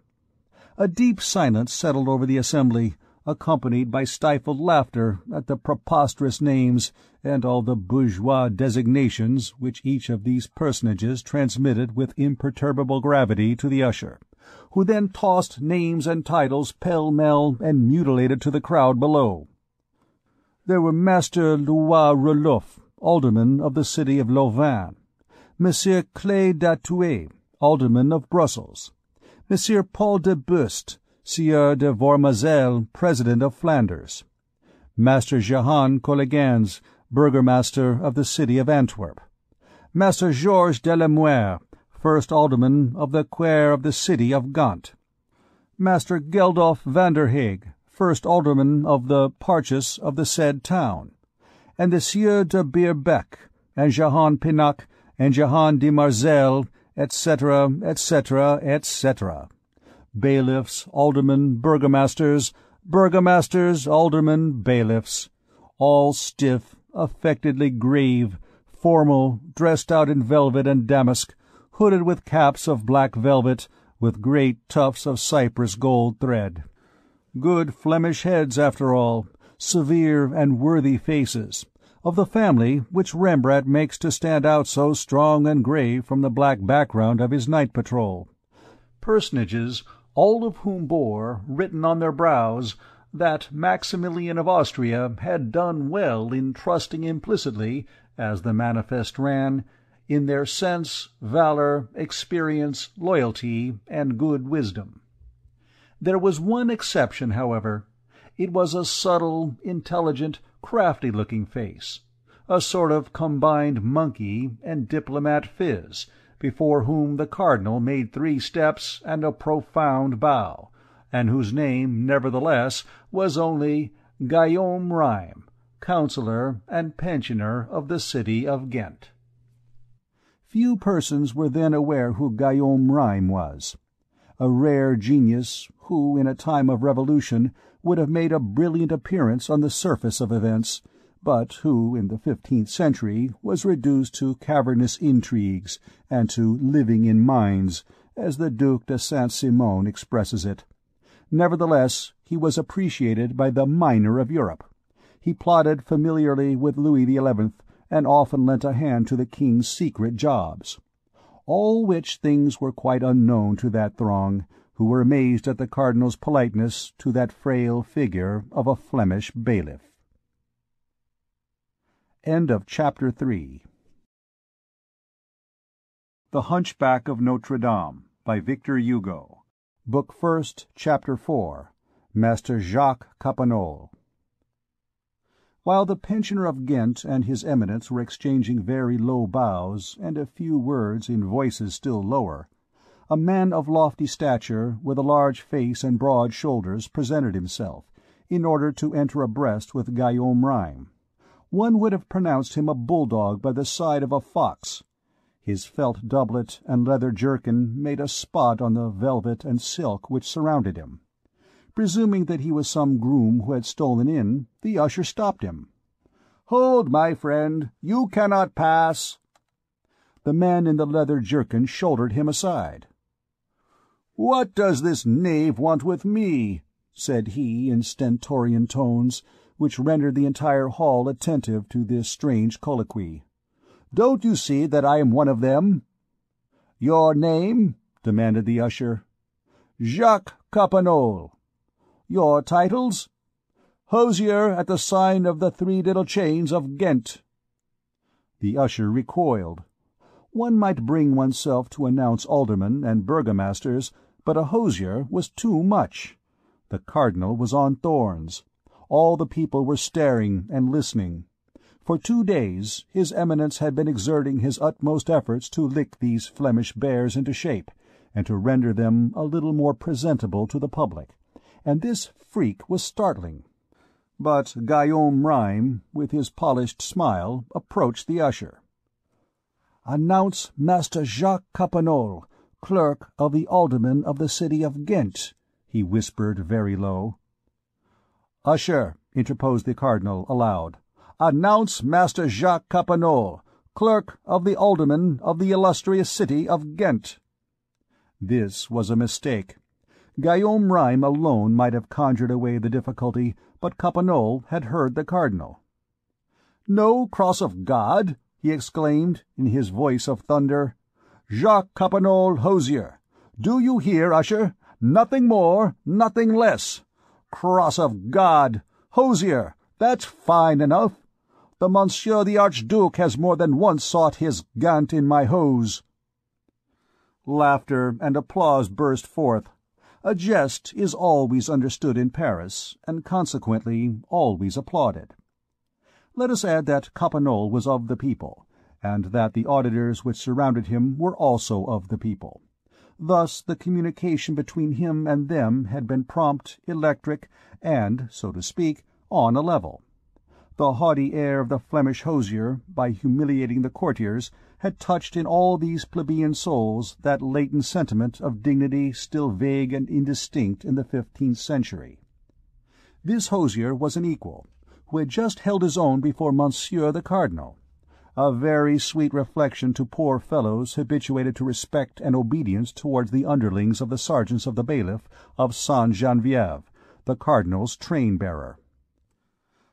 A deep silence settled over the assembly, accompanied by stifled laughter at the preposterous names and all the bourgeois designations which each of these personages transmitted with imperturbable gravity to the usher, who then tossed names and titles pell-mell and mutilated to the crowd below. There were Master Louis Relouf, alderman of the city of Louvain, Monsieur Clay d'Atouet, alderman of Brussels, Monsieur Paul de Buste, Sieur de Vormazel, President of Flanders, Master Jehan Colligans, Burgomaster of the city of Antwerp, Master Georges de la Muire, First Alderman of the Quaire of the city of Gand, Master Geldof van der Hague, First Alderman of the Parchis of the said town, and the Sieur de Beerbeck, and Jehan Pinnock, and Jehan de Marzel, etc., etc., etc. Bailiffs, aldermen, burgomasters, aldermen, bailiffs, all stiff, affectedly grave, formal, dressed out in velvet and damask, hooded with caps of black velvet, with great tufts of cypress gold thread. Good Flemish heads, after all, severe and worthy faces, of the family which Rembrandt makes to stand out so strong and grave from the black background of his night patrol. Personages, all of whom bore, written on their brows, that Maximilian of Austria had done well in trusting implicitly, as the manifest ran, in their sense, valor, experience, loyalty, and good wisdom. There was one exception, however. It was a subtle, intelligent, crafty-looking face, a sort of combined monkey and diplomat phiz, before whom the Cardinal made 3 steps and a profound bow, and whose name, nevertheless, was only Guillaume Rym, councillor and pensioner of the city of Ghent. Few persons were then aware who Guillaume Rym was. A rare genius who, in a time of revolution, would have made a brilliant appearance on the surface of events, but who, in the 15th century, was reduced to cavernous intrigues and to living in mines, as the Duc de Saint-Simon expresses it. Nevertheless, he was appreciated by the miner of Europe. He plotted familiarly with Louis XI, and often lent a hand to the king's secret jobs. All which things were quite unknown to that throng, who were amazed at the cardinal's politeness to that frail figure of a Flemish bailiff. End of Chapter 3. The Hunchback of Notre Dame by Victor Hugo. Book 1st, Chapter 4. Master Jacques Capanol. While the pensioner of Ghent and his Eminence were exchanging very low bows and a few words in voices still lower, a man of lofty stature, with a large face and broad shoulders, presented himself, in order to enter abreast with Guillaume Rym. One would have pronounced him a bulldog by the side of a fox. His felt doublet and leather jerkin made a spot on the velvet and silk which surrounded him. Presuming that he was some groom who had stolen in, the usher stopped him. "Hold, my friend, you cannot pass." The man in the leather jerkin shouldered him aside. "What does this knave want with me?" said he in stentorian tones, which rendered the entire hall attentive to this strange colloquy. "Don't you see that I am one of them?" "Your name?" demanded the usher. "Jacques Capanol." "Your titles?" "Hosier at the sign of the Three Little Chains of Ghent." The usher recoiled. One might bring oneself to announce aldermen and burgomasters, but a hosier was too much. The cardinal was on thorns. All the people were staring and listening. For 2 days His Eminence had been exerting his utmost efforts to lick these Flemish bears into shape, and to render them a little more presentable to the public, and this freak was startling. But Guillaume Rym, with his polished smile, approached the usher. "Announce Master Jacques Capanol, clerk of the aldermen of the city of Ghent," he whispered very low. "Usher," interposed the cardinal, aloud, "announce Master Jacques Capanol, clerk of the aldermen of the illustrious city of Ghent." This was a mistake. Guillaume Rym alone might have conjured away the difficulty, but Capanol had heard the cardinal. "No cross of God?" he exclaimed, in his voice of thunder. "Jacques Capanol, hosier. Do you hear, usher? Nothing more, nothing less. Cross of God! Hosier! That's fine enough. The Monsieur the Archduke has more than once sought his gant in my hose." Laughter and applause burst forth. A jest is always understood in Paris, and consequently always applauded. Let us add that Capanol was of the people, and that the auditors which surrounded him were also of the people. Thus the communication between him and them had been prompt, electric, and, so to speak, on a level. The haughty air of the Flemish hosier, by humiliating the courtiers, had touched in all these plebeian souls that latent sentiment of dignity still vague and indistinct in the 15th century. This hosier was an equal, who had just held his own before Monsieur the Cardinal. A very sweet reflection to poor fellows habituated to respect and obedience towards the underlings of the sergeants of the bailiff of Sainte-Geneviève, the cardinal's train-bearer.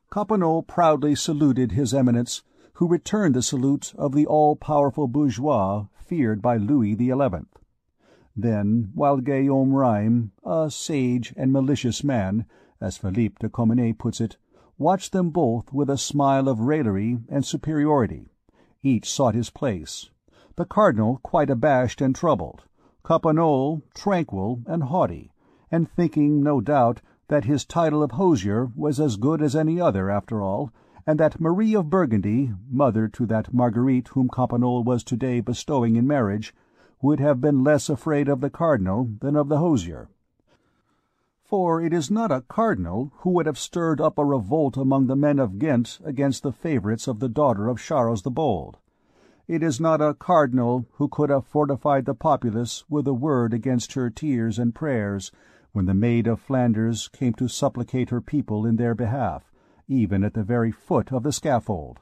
Capanol proudly saluted His Eminence, who returned the salute of the all-powerful bourgeois feared by Louis XI. Then, while Guillaume Rym, a sage and malicious man, as Philippe de Comines puts it, watched them both with a smile of raillery and superiority, each sought his place, the cardinal quite abashed and troubled, Capanol tranquil and haughty, and thinking, no doubt, that his title of hosier was as good as any other, after all, and that Marie of Burgundy, mother to that Marguerite whom Capanol was to-day bestowing in marriage, would have been less afraid of the cardinal than of the hosier. For it is not a cardinal who would have stirred up a revolt among the men of Ghent against the favourites of the daughter of Charles the Bold. It is not a cardinal who could have fortified the populace with a word against her tears and prayers when the Maid of Flanders came to supplicate her people in their behalf, even at the very foot of the scaffold,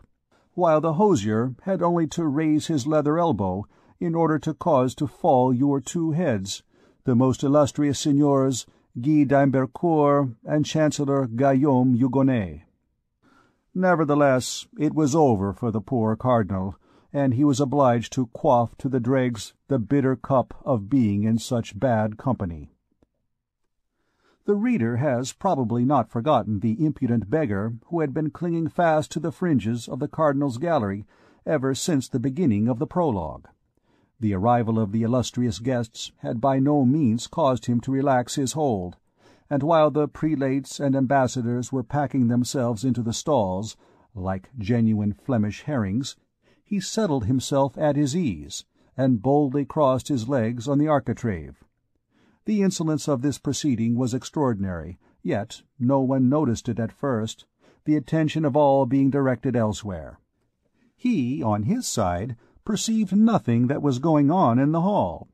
while the hosier had only to raise his leather elbow in order to cause to fall your two heads, the most illustrious Seigneurs Guy d'Imbercourt and Chancellor Guillaume Hugonet. Nevertheless, it was over for the poor cardinal, and he was obliged to quaff to the dregs the bitter cup of being in such bad company. The reader has probably not forgotten the impudent beggar who had been clinging fast to the fringes of the cardinal's gallery ever since the beginning of the prologue. The arrival of the illustrious guests had by no means caused him to relax his hold, and while the prelates and ambassadors were packing themselves into the stalls, like genuine Flemish herrings, he settled himself at his ease, and boldly crossed his legs on the architrave. The insolence of this proceeding was extraordinary, yet no one noticed it at first, the attention of all being directed elsewhere. He, on his side, perceived nothing that was going on in the hall.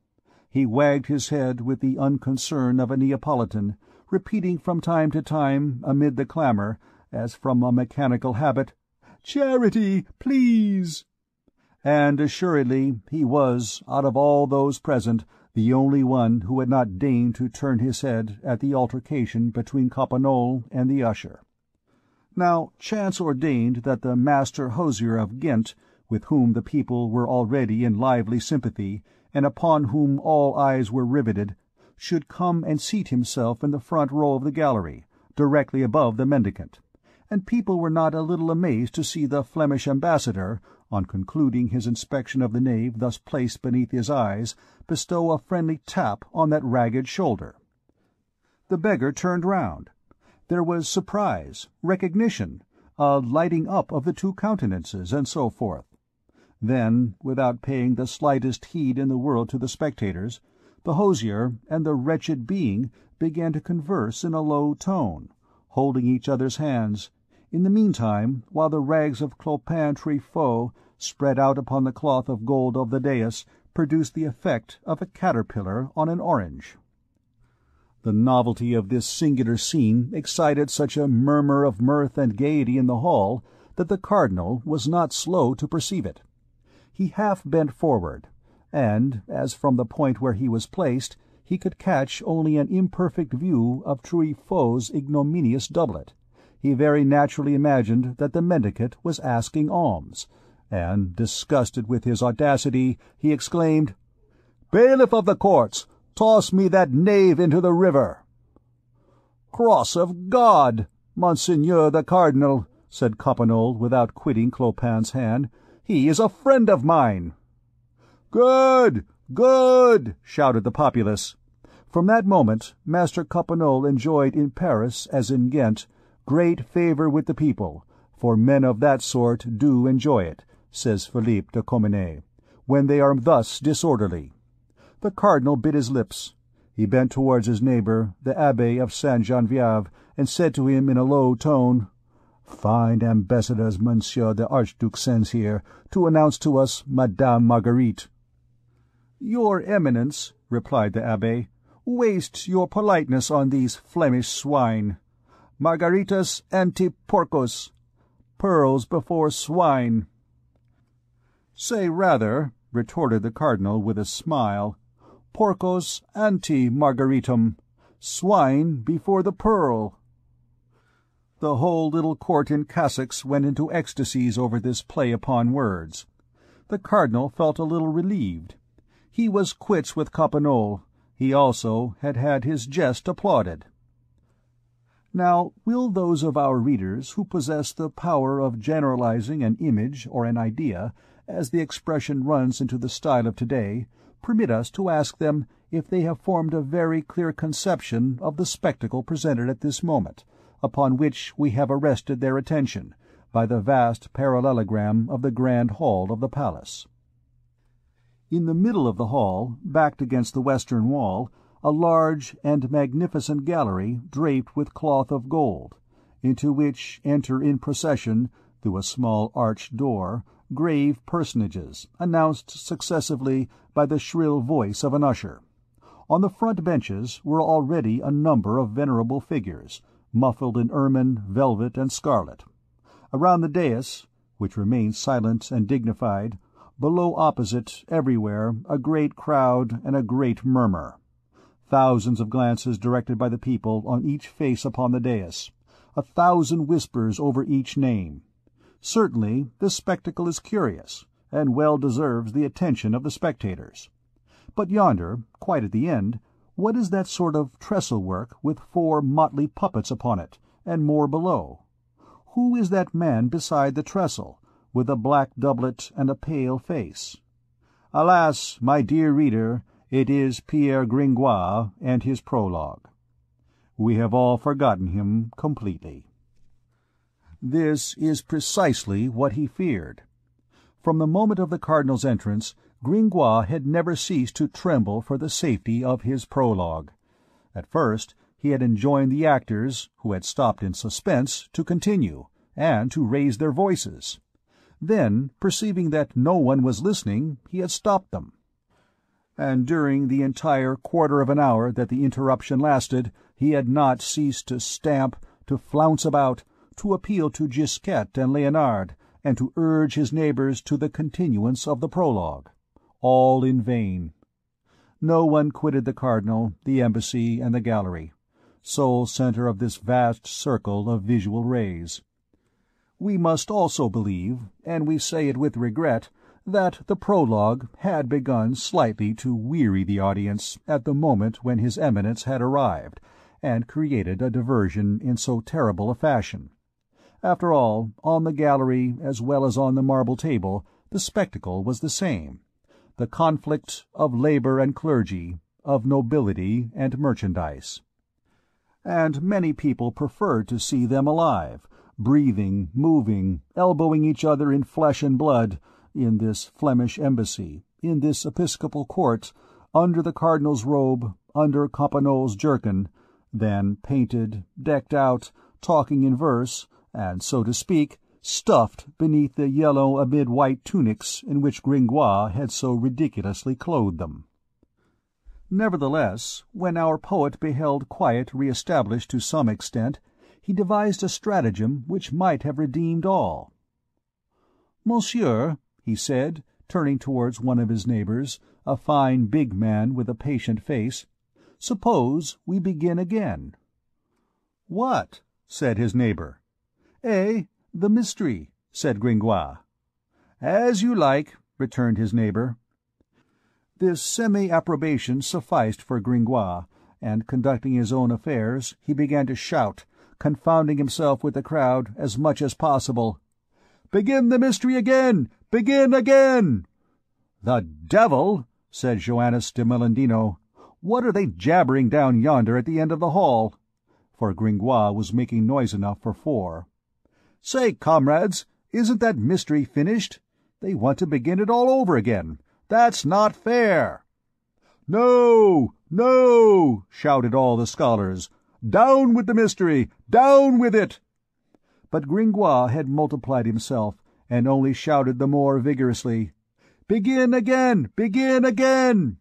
He wagged his head with the unconcern of a Neapolitan, repeating from time to time, amid the clamour, as from a mechanical habit, "Charity, please!" And assuredly he was, out of all those present, the only one who had not deigned to turn his head at the altercation between Coppenole and the usher. Now chance ordained that the master hosier of Ghent, with whom the people were already in lively sympathy, and upon whom all eyes were riveted, should come and seat himself in the front row of the gallery, directly above the mendicant, and people were not a little amazed to see the Flemish ambassador, on concluding his inspection of the knave thus placed beneath his eyes, bestow a friendly tap on that ragged shoulder. The beggar turned round. There was surprise, recognition, a lighting up of the two countenances, and so forth. Then, without paying the slightest heed in the world to the spectators, the hosier and the wretched being began to converse in a low tone, holding each other's hands, in the meantime, while the rags of Clopin Truffaut, spread out upon the cloth of gold of the dais, produced the effect of a caterpillar on an orange. The novelty of this singular scene excited such a murmur of mirth and gaiety in the hall that the cardinal was not slow to perceive it. He half bent forward, and, as from the point where he was placed, he could catch only an imperfect view of Truffaut's ignominious doublet, he very naturally imagined that the mendicant was asking alms, and, disgusted with his audacity, he exclaimed, "Bailiff of the courts, toss me that knave into the river!" "Cross of God, Monseigneur the Cardinal," said Coppenole, without quitting Clopin's hand, "he is a friend of mine." "Good! Good!" shouted the populace. From that moment Master Coppenole enjoyed in Paris, as in Ghent, great favour with the people, for men of that sort do enjoy it, says Philippe de Comines, when they are thus disorderly. The cardinal bit his lips. He bent towards his neighbour, the Abbé of Sainte-Geneviève, and said to him in a low tone, "Fine ambassadors Monsieur the Archduke sends here, to announce to us Madame Marguerite." "Your Eminence," replied the Abbé, "wastes your politeness on these Flemish swine. Margaritas ante porcos, pearls before swine." "Say rather," retorted the cardinal with a smile, "porcos ante margaritum, swine before the pearl." The whole little court in cassocks went into ecstasies over this play upon words. The cardinal felt a little relieved. He was quits with Coppenole. He also had had his jest applauded. Now, will those of our readers who possess the power of generalizing an image or an idea, as the expression runs into the style of today, permit us to ask them if they have formed a very clear conception of the spectacle presented at this moment, upon which we have arrested their attention, by the vast parallelogram of the grand hall of the palace? In the middle of the hall, backed against the western wall, a large and magnificent gallery draped with cloth of gold, into which enter in procession, through a small arched door, grave personages, announced successively by the shrill voice of an usher. On the front benches were already a number of venerable figures, muffled in ermine, velvet, and scarlet. Around the dais, which remained silent and dignified, below, opposite, everywhere, a great crowd and a great murmur. Thousands of glances directed by the people on each face upon the dais, 1,000 whispers over each name. Certainly this spectacle is curious, and well deserves the attention of the spectators. But yonder, quite at the end, what is that sort of trestle-work with 4 motley puppets upon it, and more below? Who is that man beside the trestle, with a black doublet and a pale face? Alas, my dear reader, it is Pierre Gringoire and his prologue. We have all forgotten him completely. This is precisely what he feared. From the moment of the Cardinal's entrance, Gringoire had never ceased to tremble for the safety of his prologue. At first he had enjoined the actors, who had stopped in suspense, to continue, and to raise their voices. Then, perceiving that no one was listening, he had stopped them. And during the entire quarter of an hour that the interruption lasted, he had not ceased to stamp, to flounce about, to appeal to Gisquette and Leonard, and to urge his neighbors to the continuance of the prologue. All in vain. No one quitted the Cardinal, the Embassy, and the gallery, sole center of this vast circle of visual rays. We must also believe, and we say it with regret, that the prologue had begun slightly to weary the audience at the moment when His Eminence had arrived, and created a diversion in so terrible a fashion. After all, on the gallery as well as on the marble table, the spectacle was the same. The conflict of labor and clergy, of nobility and merchandise. And many people preferred to see them alive, breathing, moving, elbowing each other in flesh and blood, in this Flemish embassy, in this episcopal court, under the cardinal's robe, under Campanot's jerkin, than painted, decked out, talking in verse, and, so to speak, stuffed beneath the yellow amid white tunics in which Gringoire had so ridiculously clothed them. Nevertheless, when our poet beheld quiet re-established to some extent, he devised a stratagem which might have redeemed all. "Monsieur," he said, turning towards one of his neighbors, a fine big man with a patient face, "suppose we begin again." "What?" said his neighbor. "The mystery," said Gringoire. "As you like," returned his neighbor. This semi-approbation sufficed for Gringoire, and, conducting his own affairs, he began to shout, confounding himself with the crowd as much as possible. "Begin the mystery again! Begin again!" "The devil!" said Joannes de Melendino. "What are they jabbering down yonder at the end of the hall?" For Gringoire was making noise enough for 4. "Say, comrades, isn't that mystery finished? They want to begin it all over again. That's not fair." "No! No!" shouted all the scholars. "Down with the mystery! Down with it!" But Gringoire had multiplied himself, and only shouted the more vigorously, "Begin again! Begin again!"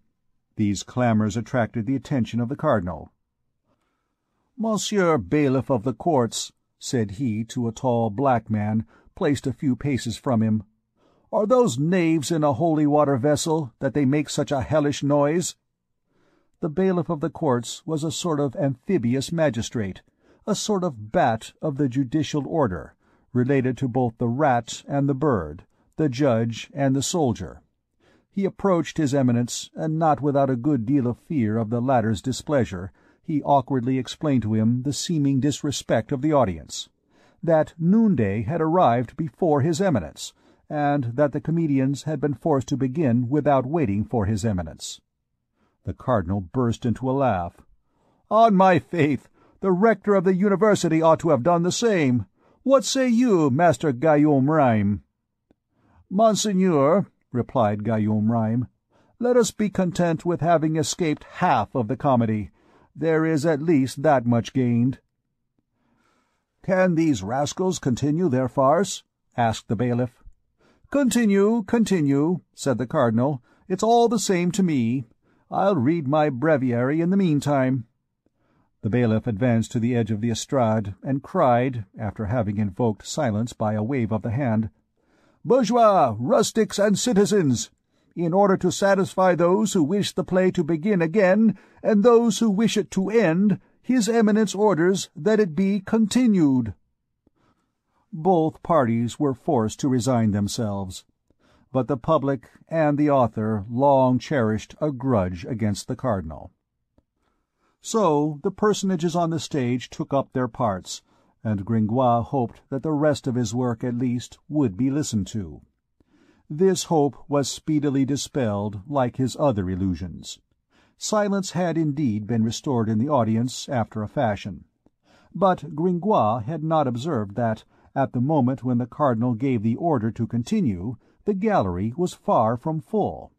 These clamours attracted the attention of the Cardinal. "Monsieur Bailiff of the Courts," said he to a tall black man, placed a few paces from him, "are those knaves in a holy water vessel, that they make such a hellish noise?" The Bailiff of the Courts was a sort of amphibious magistrate, a sort of bat of the judicial order, related to both the rat and the bird, the judge and the soldier. He approached His Eminence, and not without a good deal of fear of the latter's displeasure, he awkwardly explained to him the seeming disrespect of the audience, that noonday had arrived before His Eminence, and that the comedians had been forced to begin without waiting for His Eminence. The Cardinal burst into a laugh. "On my faith, the rector of the university ought to have done the same. What say you, Master Guillaume Rime?" "Monseigneur," replied Guillaume Rime, "let us be content with having escaped half of the comedy. There is at least that much gained." "Can these rascals continue their farce?" asked the bailiff. "Continue, continue," said the Cardinal. "It's all the same to me. I'll read my breviary in the meantime." The bailiff advanced to the edge of the estrade, and cried, after having invoked silence by a wave of the hand, "Bourgeois, rustics, and citizens! In order to satisfy those who wish the play to begin again, and those who wish it to end, His Eminence orders that it be continued." Both parties were forced to resign themselves, but the public and the author long cherished a grudge against the cardinal. So the personages on the stage took up their parts, and Gringoire hoped that the rest of his work at least would be listened to. This hope was speedily dispelled, like his other illusions. Silence had indeed been restored in the audience after a fashion, but Gringoire had not observed that, at the moment when the cardinal gave the order to continue, the gallery was far from full,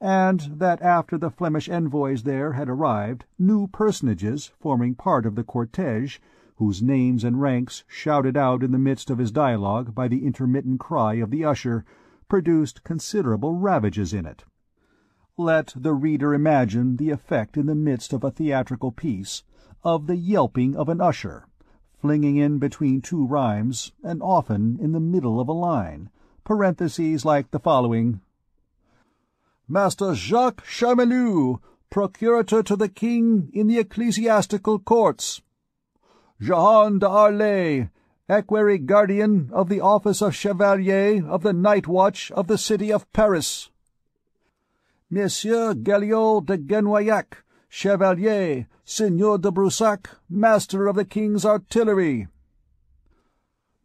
and that after the Flemish envoys there had arrived, new personages forming part of the cortege, whose names and ranks, shouted out in the midst of his dialogue by the intermittent cry of the usher, produced considerable ravages in it. Let the reader imagine the effect in the midst of a theatrical piece, of the yelping of an usher, flinging in between two rhymes, and often in the middle of a line, parentheses like the following: "Master Jacques Charmelu, procurator to the king in the ecclesiastical courts. Jehan d'Arlay, equerry guardian of the office of chevalier of the night watch of the city of Paris. Monsieur Galiot de Genouillac, chevalier, Seigneur de Broussac, master of the king's artillery.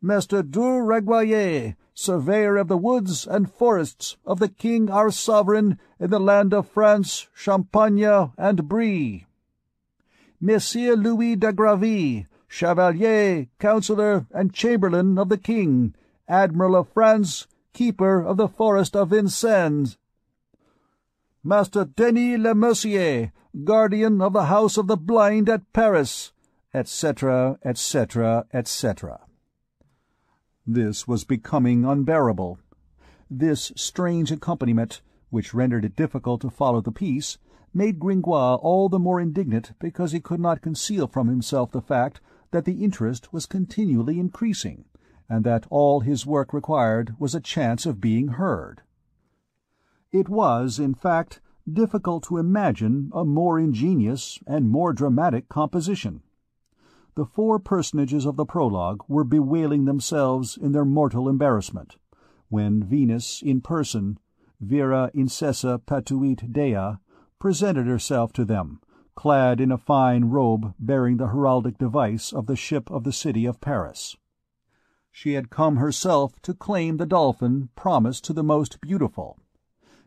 Master du Reguier, surveyor of the woods and forests of the king our sovereign in the land of France, Champagne, and Brie. Monsieur Louis de Gravy, chevalier, councillor, and chamberlain of the king, admiral of France, keeper of the forest of Vincennes. Master Denis Le Mercier, guardian of the house of the blind at Paris," etc., etc., etc. This was becoming unbearable. This strange accompaniment, which rendered it difficult to follow the piece, made Gringoire all the more indignant because he could not conceal from himself the fact that the interest was continually increasing, and that all his work required was a chance of being heard. It was, in fact, difficult to imagine a more ingenious and more dramatic composition. The four personages of the prologue were bewailing themselves in their mortal embarrassment, when Venus in person, Vera incessa patuit Dea, presented herself to them, clad in a fine robe bearing the heraldic device of the ship of the city of Paris. She had come herself to claim the dolphin promised to the most beautiful.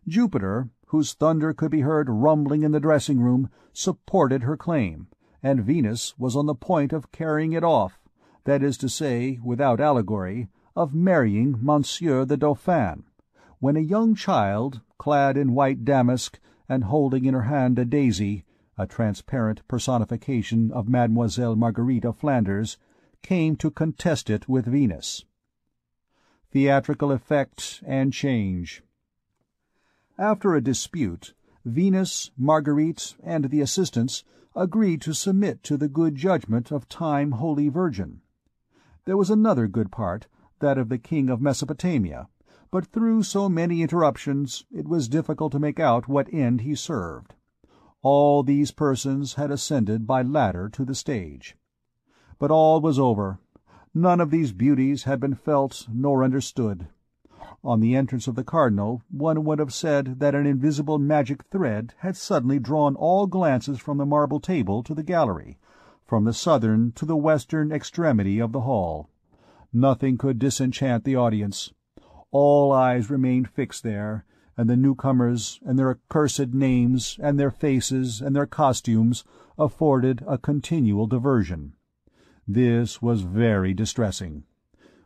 Jupiter, whose thunder could be heard rumbling in the dressing-room, supported her claim, and Venus was on the point of carrying it off, that is to say, without allegory, of marrying Monsieur the Dauphin, when a young child, clad in white damask and holding in her hand a daisy, a transparent personification of Mademoiselle Marguerite of Flanders, came to contest it with Venus. Theatrical effect and change. After a dispute, Venus, Marguerite, and the assistants agreed to submit to the good judgment of Time Holy Virgin. There was another good part, that of the King of Mesopotamia, but through so many interruptions it was difficult to make out what end he served. All these persons had ascended by ladder to the stage. But all was over. None of these beauties had been felt nor understood. On the entrance of the cardinal, one would have said that an invisible magic thread had suddenly drawn all glances from the marble table to the gallery, from the southern to the western extremity of the hall. Nothing could disenchant the audience. All eyes remained fixed there, and the newcomers and their accursed names and their faces and their costumes afforded a continual diversion. This was very distressing.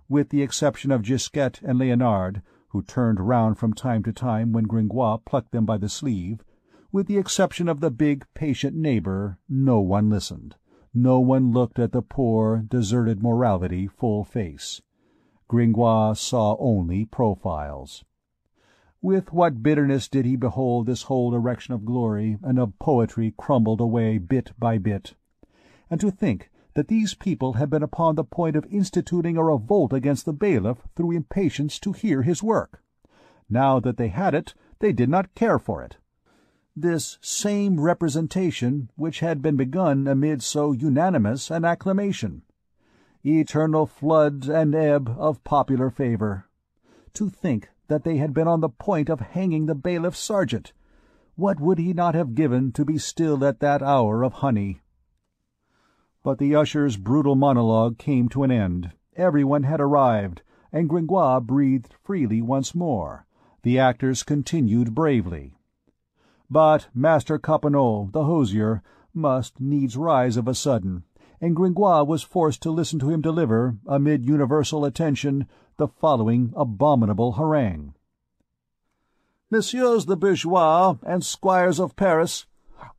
With the exception of Gisquette and Leonard, who turned round from time to time when Gringoire plucked them by the sleeve, with the exception of the big, patient neighbor, no one listened. No one looked at the poor, deserted morality full face. Gringoire saw only profiles. With what bitterness did he behold this whole erection of glory and of poetry crumbled away bit by bit! and to think that these people had been upon the point of instituting a revolt against the bailiff through impatience to hear his work. Now that they had it, they did not care for it. This same representation which had been begun amid so unanimous an acclamation. Eternal flood and ebb of popular favour. To think that they had been on the point of hanging the bailiff's sergeant! What would he not have given to be still at that hour of honey? But the usher's brutal monologue came to an end. Everyone had arrived, and Gringoire breathed freely once more. The actors continued bravely. But Master Coppenole, the hosier, must needs rise of a sudden, and Gringoire was forced to listen to him deliver, amid universal attention, the following abominable harangue. "Messieurs the bourgeois and squires of Paris,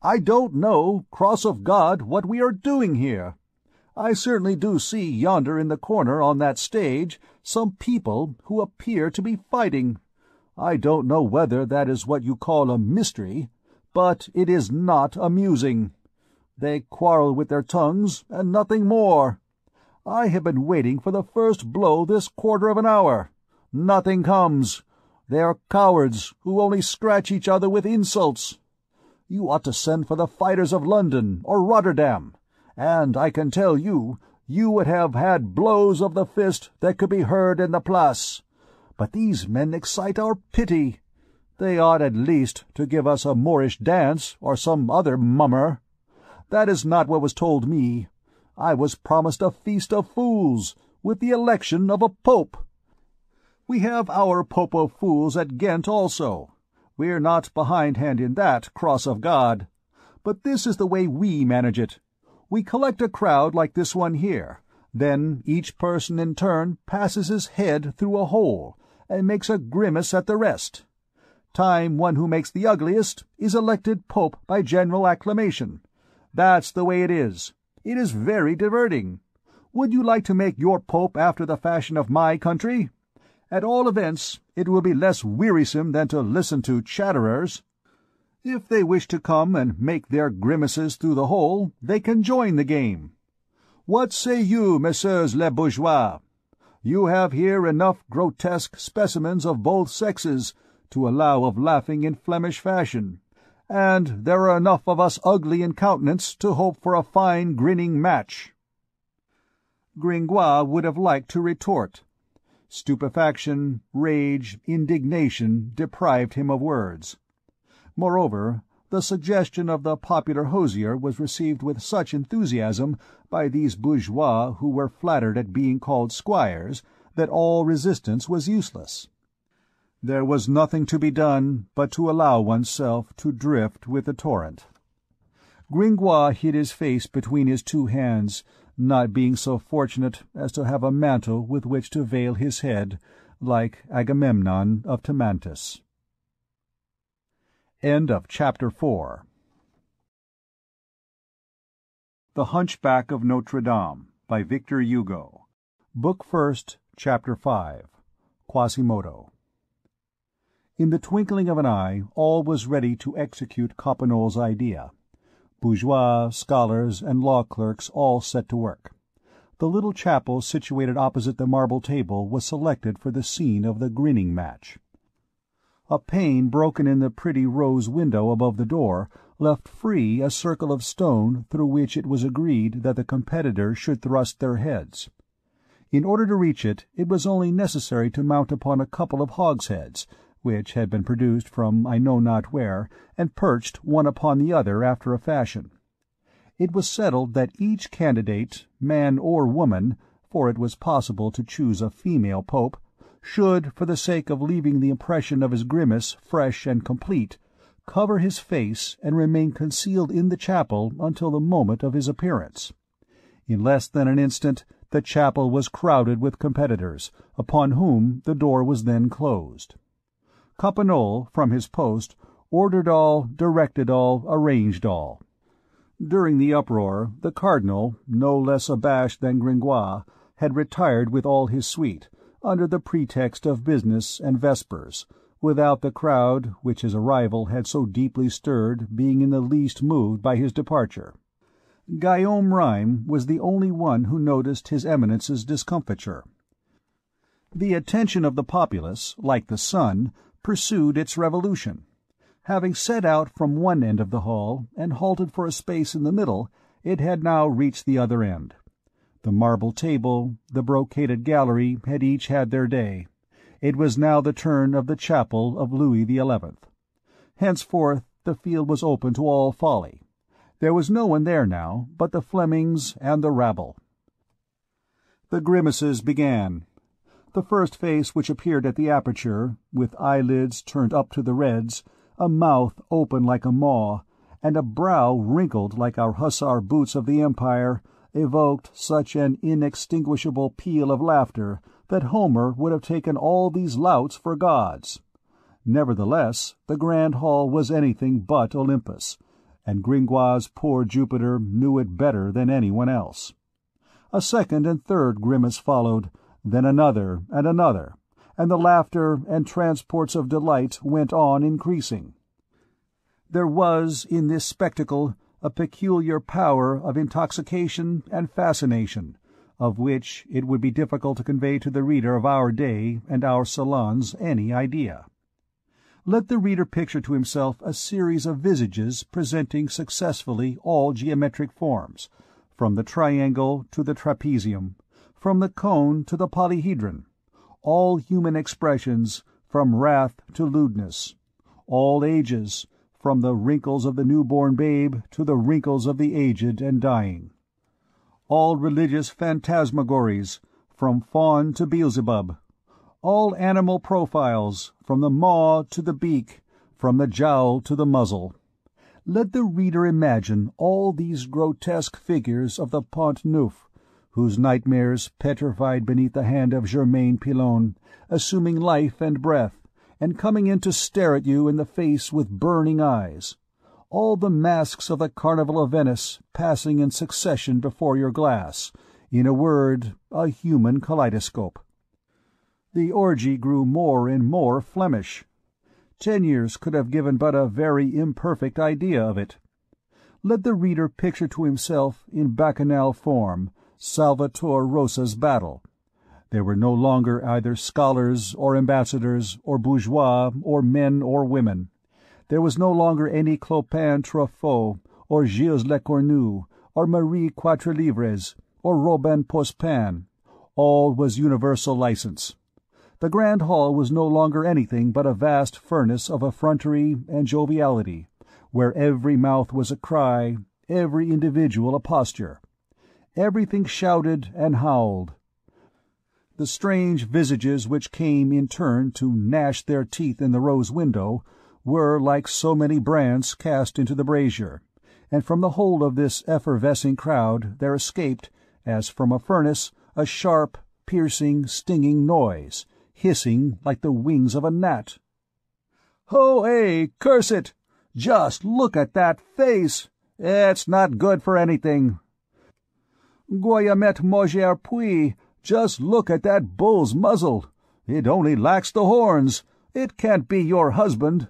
I don't know, cross of God, what we are doing here. I certainly do see yonder in the corner on that stage some people who appear to be fighting. I don't know whether that is what you call a mystery, but it is not amusing. They quarrel with their tongues, and nothing more. I have been waiting for the first blow this quarter of an hour. Nothing comes. They are cowards who only scratch each other with insults. You ought to send for the fighters of London or Rotterdam, and I can tell you, you would have had blows of the fist that could be heard in the Place. But these men excite our pity. They ought at least to give us a Moorish dance or some other mummer. That is not what was told me. I was promised a feast of fools, with the election of a pope. We have our Pope of Fools at Ghent also. We're not behindhand in that, cross of God. But this is the way we manage it. We collect a crowd like this one here. Then each person in turn passes his head through a hole, and makes a grimace at the rest. Time one who makes the ugliest is elected Pope by general acclamation. That's the way it is. It is very diverting. Would you like to make your Pope after the fashion of my country? At all events, it will be less wearisome than to listen to chatterers. If they wish to come and make their grimaces through the hole, they can join the game. What say you, messieurs les bourgeois? You have here enough grotesque specimens of both sexes to allow of laughing in Flemish fashion, and there are enough of us ugly in countenance to hope for a fine grinning match." Gringoire would have liked to retort. Stupefaction, rage, indignation deprived him of words. Moreover, the suggestion of the popular hosier was received with such enthusiasm by these bourgeois who were flattered at being called squires, that all resistance was useless. There was nothing to be done but to allow oneself to drift with the torrent. Gringoire hid his face between his two hands, not being so fortunate as to have a mantle with which to veil his head, like Agamemnon of Timantus. End of Chapter 4. The Hunchback of Notre Dame by Victor Hugo. Book First, Chapter 5. Quasimodo. In the twinkling of an eye, all was ready to execute Coppenole's idea. Bourgeois, scholars, and law clerks all set to work. The little chapel situated opposite the marble table was selected for the scene of the grinning match. A pane broken in the pretty rose window above the door left free a circle of stone through which it was agreed that the competitors should thrust their heads. In order to reach it, it was only necessary to mount upon a couple of hogsheads, which had been produced from I know not where, and perched one upon the other after a fashion. It was settled that each candidate, man or woman, for it was possible to choose a female pope, should, for the sake of leaving the impression of his grimace fresh and complete, cover his face and remain concealed in the chapel until the moment of his appearance. In less than an instant the chapel was crowded with competitors, upon whom the door was then closed. Coppenole, from his post, ordered all, directed all, arranged all. During the uproar, the cardinal, no less abashed than Gringoire, had retired with all his suite, under the pretext of business and vespers, without the crowd, which his arrival had so deeply stirred, being in the least moved by his departure. Guillaume Rime was the only one who noticed His Eminence's discomfiture. The attention of the populace, like the sun, pursued its revolution. Having set out from one end of the hall, and halted for a space in the middle, it had now reached the other end. The marble table, the brocaded gallery had each had their day. It was now the turn of the chapel of Louis XI. Henceforth the field was open to all folly. There was no one there now but the Flemings and the rabble. The grimaces began. The first face which appeared at the aperture, with eyelids turned up to the reds, a mouth open like a maw, and a brow wrinkled like our hussar boots of the Empire, evoked such an inextinguishable peal of laughter that Homer would have taken all these louts for gods. Nevertheless, the grand hall was anything but Olympus, and Gringoire's poor Jupiter knew it better than anyone else. A second and third grimace followed, then another, and the laughter and transports of delight went on increasing. There was, in this spectacle, a peculiar power of intoxication and fascination, of which it would be difficult to convey to the reader of our day and our salons any idea. Let the reader picture to himself a series of visages presenting successfully all geometric forms, from the triangle to the trapezium, from the cone to the polyhedron, all human expressions, from wrath to lewdness, all ages, from the wrinkles of the newborn babe to the wrinkles of the aged and dying, all religious phantasmagories, from Faun to Beelzebub, all animal profiles, from the maw to the beak, from the jowl to the muzzle. Let the reader imagine all these grotesque figures of the Pont Neuf, whose nightmares, petrified beneath the hand of Germain Pilon, assuming life and breath, and coming in to stare at you in the face with burning eyes. All the masks of the Carnival of Venice passing in succession before your glass. In a word, a human kaleidoscope. The orgy grew more and more Flemish. 10 years could have given but a very imperfect idea of it. Let the reader picture to himself, in bacchanal form, Salvator Rosa's battle. There were no longer either scholars or ambassadors or bourgeois or men or women. There was no longer any Clopin Truffaut or Gilles Lecornu or Marie Quatrelivres or Robin Pospin. All was universal license. The grand hall was no longer anything but a vast furnace of effrontery and joviality, where every mouth was a cry, every individual a posture. Everything shouted and howled. The strange visages which came in turn to gnash their teeth in the rose window were like so many brands cast into the brazier, and from the whole of this effervescing crowd there escaped, as from a furnace, a sharp, piercing, stinging noise, hissing like the wings of a gnat. "Ho-ay, curse it! Just look at that face! It's not good for anything. Guillaumet Maugerspuis, just look at that bull's muzzle. It only lacks the horns. It can't be your husband.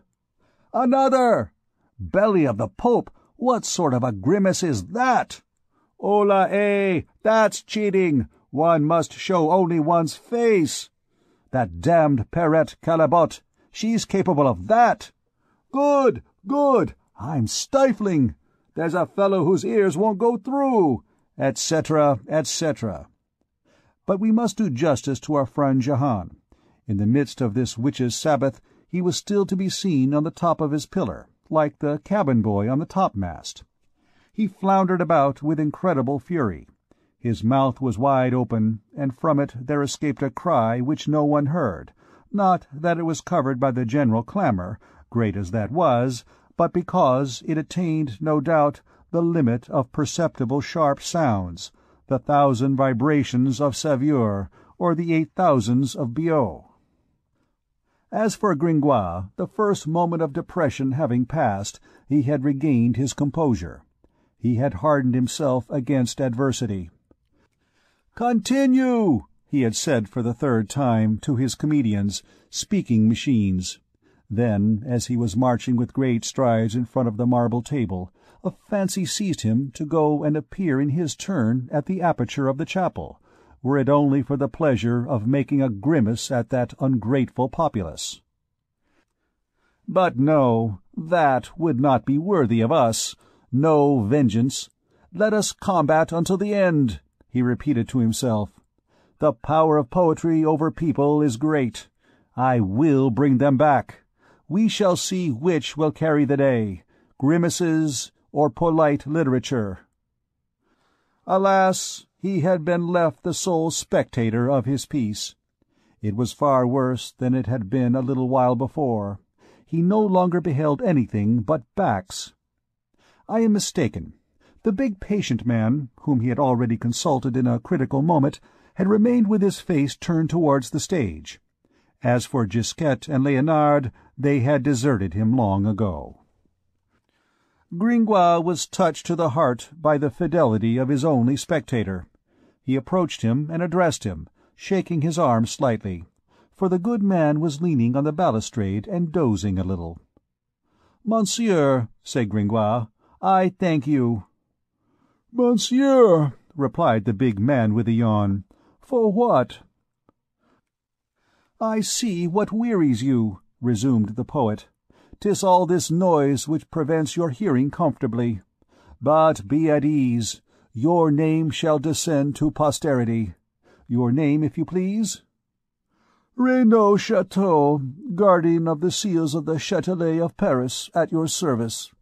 Another! Belly of the Pope, what sort of a grimace is that? Ola, that's cheating. One must show only one's face. That damned Perrette Calabotte, she's capable of that. Good, good, I'm stifling. There's a fellow whose ears won't go through, etc., etc. But we must do justice to our friend Jehan. In the midst of this witches' Sabbath he was still to be seen on the top of his pillar, like the cabin boy on the topmast. He floundered about with incredible fury. His mouth was wide open, and from it there escaped a cry which no one heard, not that it was covered by the general clamour, great as that was, but because it attained, no doubt, the limit of perceptible sharp sounds, the 1,000 vibrations of Sauveur, or the 8,000s of Biot. As for Gringoire, the first moment of depression having passed, he had regained his composure. He had hardened himself against adversity. "Continue!" he had said for the third time to his comedians, speaking machines. Then, as he was marching with great strides in front of the marble table, a fancy seized him to go and appear in his turn at the aperture of the chapel, were it only for the pleasure of making a grimace at that ungrateful populace. But no, that would not be worthy of us. No vengeance. Let us combat until the end, he repeated to himself. The power of poetry over people is great. I will bring them back. We shall see which will carry the day, grimaces or polite literature. Alas, he had been left the sole spectator of his piece. It was far worse than it had been a little while before. He no longer beheld anything but backs. I am mistaken. The big patient man, whom he had already consulted in a critical moment, had remained with his face turned towards the stage. As for Gisquette and Leonard, they had deserted him long ago. Gringoire was touched to the heart by the fidelity of his only spectator. He approached him and addressed him, shaking his arm slightly, for the good man was leaning on the balustrade and dozing a little. "Monsieur," said Gringoire, "I thank you." "Monsieur," replied the big man with a yawn, "for what?" "I see what wearies you," resumed the poet. "'Tis all this noise which prevents your hearing comfortably. But be at ease. Your name shall descend to posterity. Your name, if you please?" "Renaud Chateau, guardian of the seals of the Châtelet of Paris, at your service."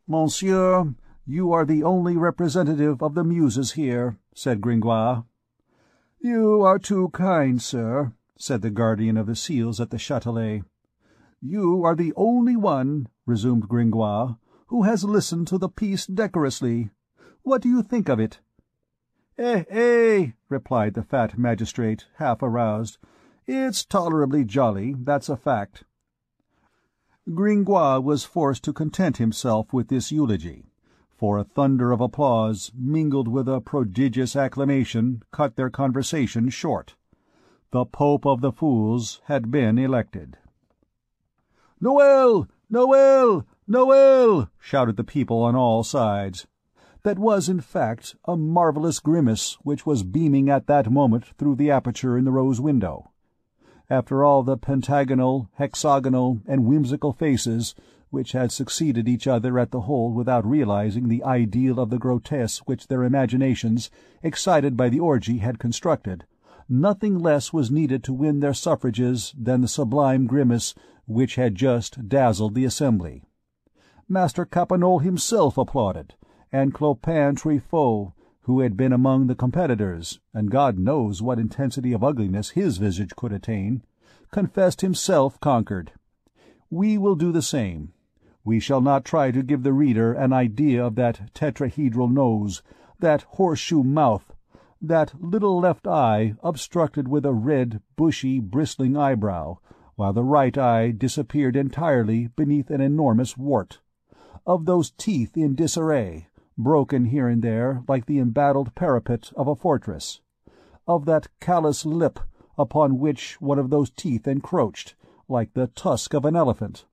"Monsieur, you are the only representative of the Muses here," said Gringoire. "You are too kind, sir," said the guardian of the seals at the Châtelet. "You are the only one," resumed Gringoire, "who has listened to the piece decorously. What do you think of it?" "Eh," replied the fat magistrate, half aroused. "It's tolerably jolly, that's a fact." Gringoire was forced to content himself with this eulogy, for a thunder of applause, mingled with a prodigious acclamation, cut their conversation short. The Pope of the Fools had been elected. "Noel! Noel! Noel!" shouted the people on all sides. That was, in fact, a marvellous grimace which was beaming at that moment through the aperture in the rose window. After all the pentagonal, hexagonal, and whimsical faces which had succeeded each other at the hole without realizing the ideal of the grotesque which their imaginations, excited by the orgy, had constructed, nothing less was needed to win their suffrages than the sublime grimace which had just dazzled the assembly. Master Capanole himself applauded, and Clopin Truffaut, who had been among the competitors, and God knows what intensity of ugliness his visage could attain, confessed himself conquered. We will do the same. We shall not try to give the reader an idea of that tetrahedral nose, that horseshoe mouth, that little left eye obstructed with a red, bushy, bristling eyebrow, while the right eye disappeared entirely beneath an enormous wart, of those teeth in disarray, broken here and there like the embattled parapet of a fortress, of that callous lip upon which one of those teeth encroached, like the tusk of an elephant,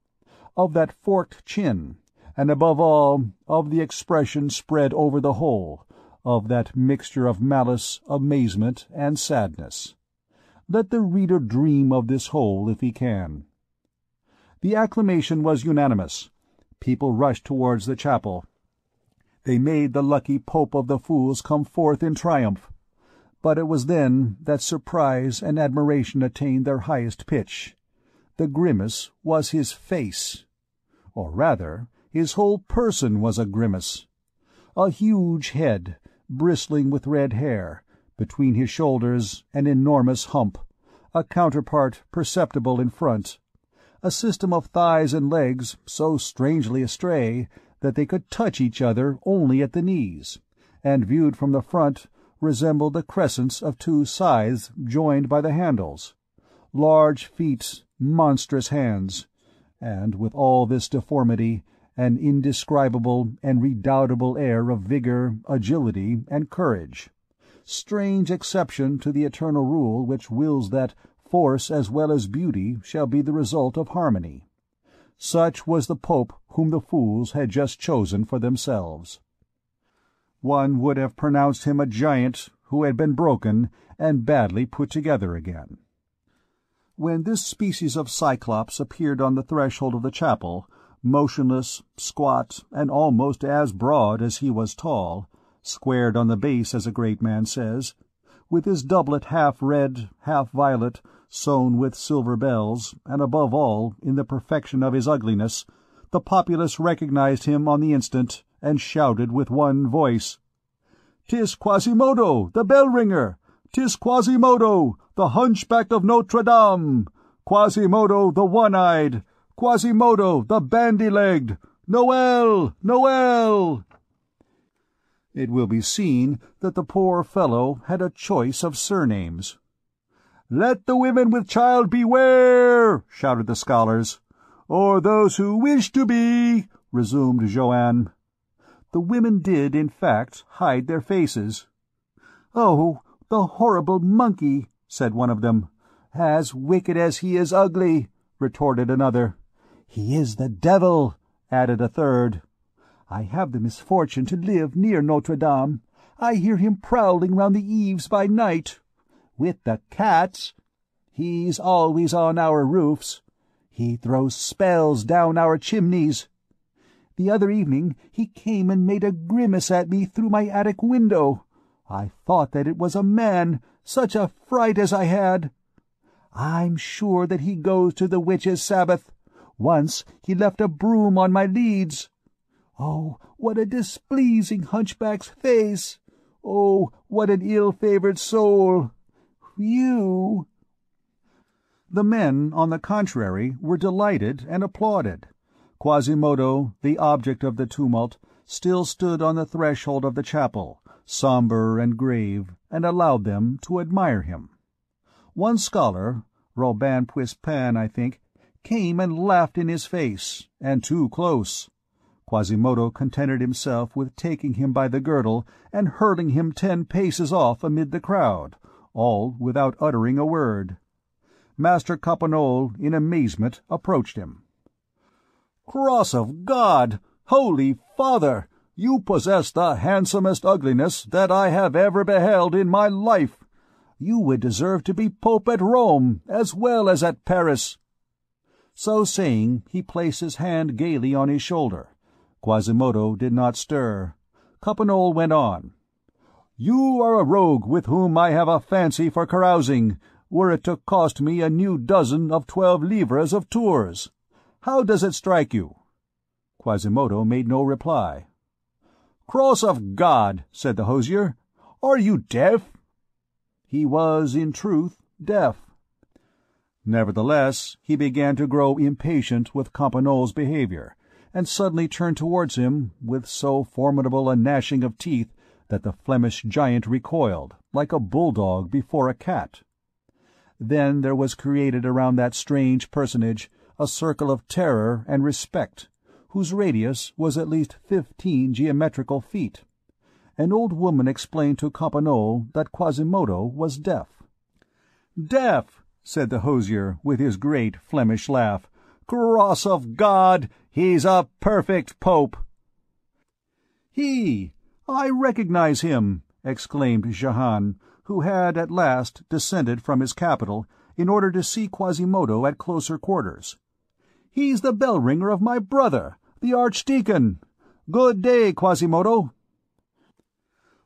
of that forked chin, and above all, of the expression spread over the whole, of that mixture of malice, amazement, and sadness. Let the reader dream of this whole if he can. The acclamation was unanimous. People rushed towards the chapel. They made the lucky Pope of the Fools come forth in triumph. But it was then that surprise and admiration attained their highest pitch. The grimace was his face. Or rather, his whole person was a grimace. A huge head, bristling with red hair, between his shoulders an enormous hump, a counterpart perceptible in front, a system of thighs and legs so strangely astray that they could touch each other only at the knees, and viewed from the front resembled the crescents of two scythes joined by the handles, large feet, monstrous hands, and with all this deformity an indescribable and redoubtable air of vigor, agility, and courage. Strange exception to the eternal rule which wills that force as well as beauty shall be the result of harmony. Such was the Pope whom the fools had just chosen for themselves. One would have pronounced him a giant who had been broken and badly put together again. When this species of Cyclops appeared on the threshold of the chapel, motionless, squat, and almost as broad as he was tall, squared on the base, as a great man says, with his doublet half red, half violet, sewn with silver bells, and above all, in the perfection of his ugliness, the populace recognized him on the instant, and shouted with one voice, "'Tis Quasimodo, the bell-ringer! 'Tis Quasimodo, the hunchback of Notre Dame! Quasimodo the one-eyed! Quasimodo the bandy-legged! Noel! Noel!" It will be seen that the poor fellow had a choice of surnames. "Let the women with child beware!" shouted the scholars. "Or those who wish to be," resumed Joanne. The women did, in fact, hide their faces. "Oh, the horrible monkey," said one of them. "As wicked as he is ugly," retorted another. "He is the devil," added a third. "I have the misfortune to live near Notre Dame. I hear him prowling round the eaves by night. With the cats. He's always on our roofs. He throws spells down our chimneys. The other evening he came and made a grimace at me through my attic window. I thought that it was a man, such a fright as I had. I'm sure that he goes to the witches' Sabbath. Once he left a broom on my leads. Oh, what a displeasing hunchback's face! Oh, what an ill-favoured soul! Phew!" The men, on the contrary, were delighted and applauded. Quasimodo, the object of the tumult, still stood on the threshold of the chapel, sombre and grave, and allowed them to admire him. One scholar, Robin Puispin, I think, came and laughed in his face, and too close. Quasimodo contented himself with taking him by the girdle and hurling him 10 paces off amid the crowd, all without uttering a word. Master Coppenole, in amazement, approached him. "Cross of God! Holy Father! You possess the handsomest ugliness that I have ever beheld in my life. You would deserve to be Pope at Rome, as well as at Paris." So saying, he placed his hand gaily on his shoulder. Quasimodo did not stir. Coppenole went on. "You are a rogue with whom I have a fancy for carousing, were it to cost me a new dozen of 12 livres of Tours. How does it strike you?" Quasimodo made no reply. "Cross of God!" said the hosier. "Are you deaf?" He was, in truth, deaf. Nevertheless, he began to grow impatient with Campanol's behavior, and suddenly turned towards him with so formidable a gnashing of teeth that the Flemish giant recoiled, like a bulldog before a cat. Then there was created around that strange personage a circle of terror and respect, whose radius was at least 15 geometrical feet. An old woman explained to Campanole that Quasimodo was deaf. "Deaf!" said the hosier, with his great Flemish laugh. "Cross of God! He's a perfect pope!" "He! I recognize him!" exclaimed Jehane, who had at last descended from his capital in order to see Quasimodo at closer quarters. "He's the bell-ringer of my brother, the Archdeacon. Good day, Quasimodo."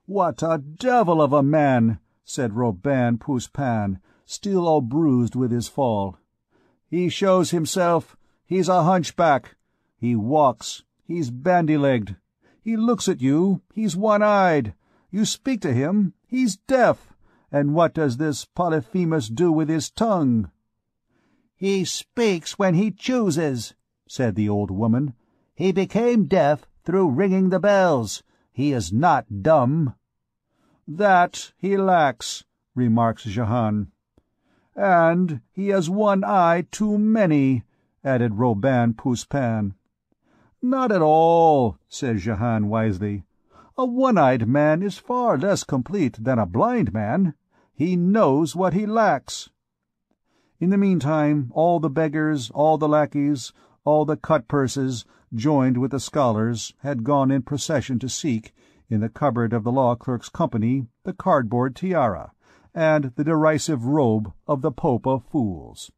"What a devil of a man!" said Robin Puispin, still all bruised with his fall. "He shows himself. He's a hunchback. He walks. He's bandy-legged. He looks at you. He's one-eyed. You speak to him. He's deaf. And what does this Polyphemus do with his tongue?" "He speaks when he chooses," said the old woman. "He became deaf through ringing the bells. He is not dumb." "That he lacks," remarks Jehane. "And he has one eye too many," added Robin Puispin. "Not at all," said Jehane wisely. "A one-eyed man is far less complete than a blind man. He knows what he lacks." In the meantime, all the beggars, all the lackeys, All the cut-purses, joined with the scholars, had gone in procession to seek, in the cupboard of the law clerk's company, the cardboard tiara, and the derisive robe of the Pope of Fools.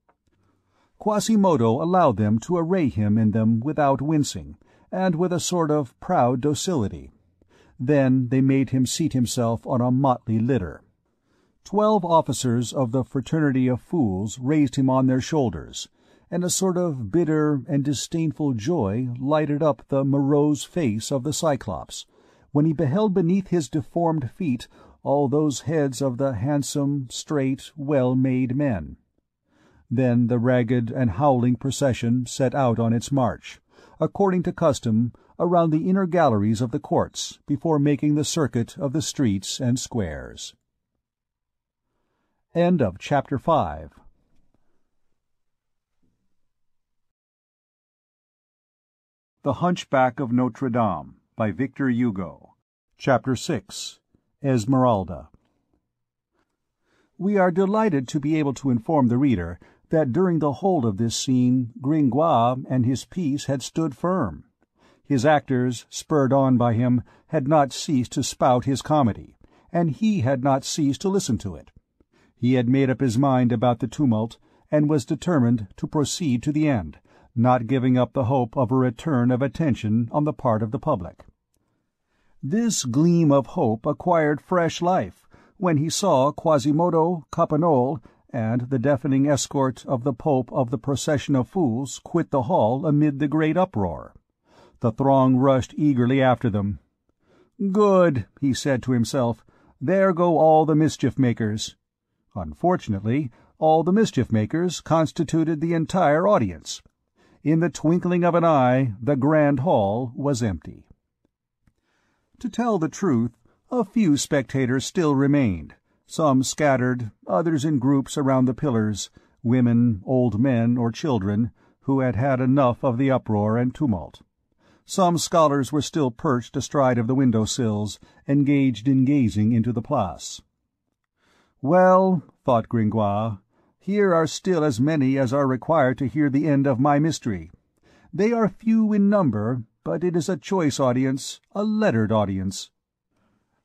Quasimodo allowed them to array him in them without wincing, and with a sort of proud docility. Then they made him seat himself on a motley litter. 12 officers of the Fraternity of Fools raised him on their shoulders, and a sort of bitter and disdainful joy lighted up the morose face of the Cyclops, when he beheld beneath his deformed feet all those heads of the handsome, straight, well-made men. Then the ragged and howling procession set out on its march, according to custom, around the inner galleries of the courts, before making the circuit of the streets and squares. End of Chapter 5. The Hunchback of Notre Dame by Victor Hugo. Chapter 6. Esmeralda. We are delighted to be able to inform the reader that during the whole of this scene Gringoire and his piece had stood firm. His actors, spurred on by him, had not ceased to spout his comedy, and he had not ceased to listen to it. He had made up his mind about the tumult, and was determined to proceed to the end, not giving up the hope of a return of attention on the part of the public. This gleam of hope acquired fresh life when he saw Quasimodo, Coppenole, and the deafening escort of the Pope of the Procession of Fools quit the hall amid the great uproar. The throng rushed eagerly after them. "Good," he said to himself, "there go all the mischief-makers." Unfortunately, all the mischief-makers constituted the entire audience. In the twinkling of an eye, the grand hall was empty. To tell the truth, a few spectators still remained, some scattered, others in groups around the pillars, women, old men, or children, who had had enough of the uproar and tumult. Some scholars were still perched astride of the window-sills, engaged in gazing into the Place. "Well," thought Gringoire, "here are still as many as are required to hear the end of my mystery. They are few in number, but it is a choice audience, a lettered audience."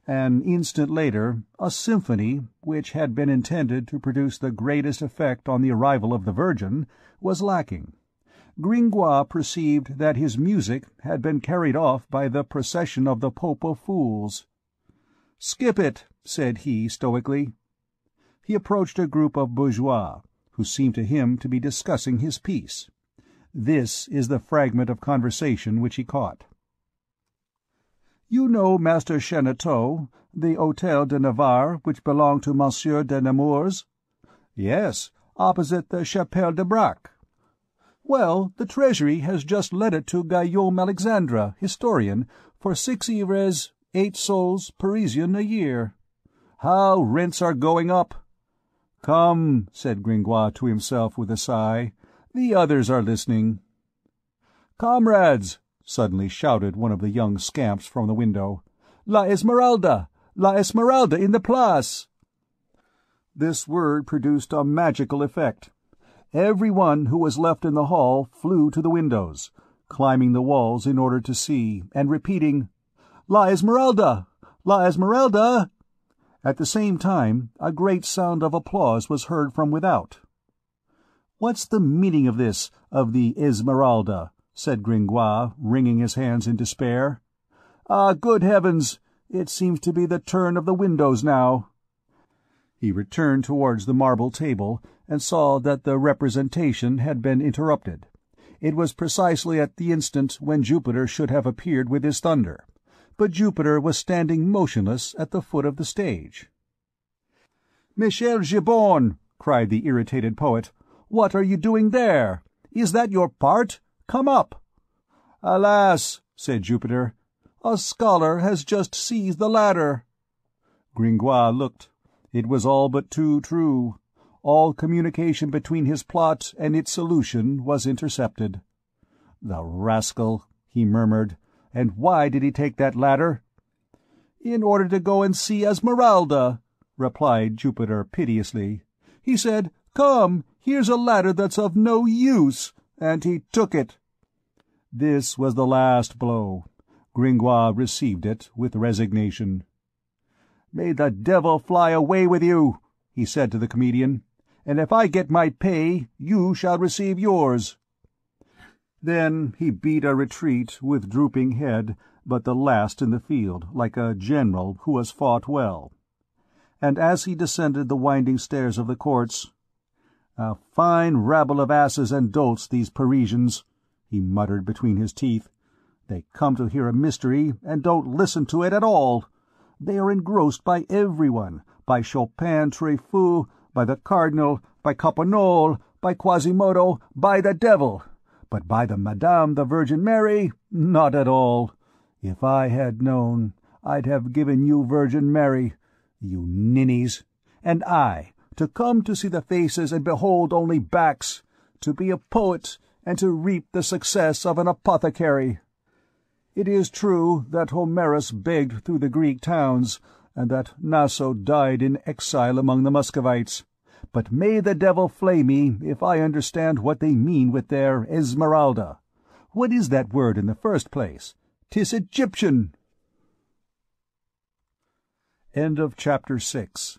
An instant later, a symphony, which had been intended to produce the greatest effect on the arrival of the Virgin, was lacking. Gringoire perceived that his music had been carried off by the procession of the Pope of Fools. "Skip it," said he, stoically. He approached a group of bourgeois, who seemed to him to be discussing his piece. This is the fragment of conversation which he caught. "You know Master Cheneteau, the Hôtel de Navarre, which belonged to Monsieur de Nemours?" "Yes, opposite the Chapelle de Braque." "Well, the Treasury has just let it to Guillaume Alexandre, historian, for 6 livres, 8 sols Parisian a year. How rents are going up!" "Come," said Gringoire to himself with a sigh, "the others are listening." "Comrades!" suddenly shouted one of the young scamps from the window. "La Esmeralda! La Esmeralda in the Place!" This word produced a magical effect. Every one who was left in the hall flew to the windows, climbing the walls in order to see, and repeating, "La Esmeralda! La Esmeralda!" At the same time, a great sound of applause was heard from without. "What's the meaning of this, of the Esmeralda?" said Gringoire, wringing his hands in despair. "Ah, good heavens! It seems to be the turn of the windows now." He returned towards the marble table, and saw that the representation had been interrupted. It was precisely at the instant when Jupiter should have appeared with his thunder, but Jupiter was standing motionless at the foot of the stage. "Michel Gibbon!" cried the irritated poet, "what are you doing there? Is that your part? Come up!" "Alas!" said Jupiter, "a scholar has just seized the ladder." Gringoire looked. It was all but too true. All communication between his plot and its solution was intercepted. "The rascal!" he murmured. "And why did he take that ladder?" "In order to go and see Esmeralda," replied Jupiter piteously. "He said, 'Come, here's a ladder that's of no use,' and he took it." This was the last blow. Gringoire received it with resignation. "May the devil fly away with you," he said to the comedian, "and if I get my pay, you shall receive yours." Then he beat a retreat with drooping head, but the last in the field, like a general who has fought well. And as he descended the winding stairs of the courts, "A fine rabble of asses and dolts, these Parisians," he muttered between his teeth. "They come to hear a mystery and don't listen to it at all. They are engrossed by everyone, by Chopin Tréfou, by the Cardinal, by Coppenole, by Quasimodo, by the devil. But by the Madame the Virgin Mary, not at all. If I had known, I'd have given you Virgin Mary, you ninnies. And I, to come to see the faces and behold only backs, to be a poet and to reap the success of an apothecary. It is true that Homerus begged through the Greek towns, and that Naso died in exile among the Muscovites. But may the devil flay me if I understand what they mean with their Esmeralda. What is that word in the first place? 'Tis Egyptian." End of chapter 6.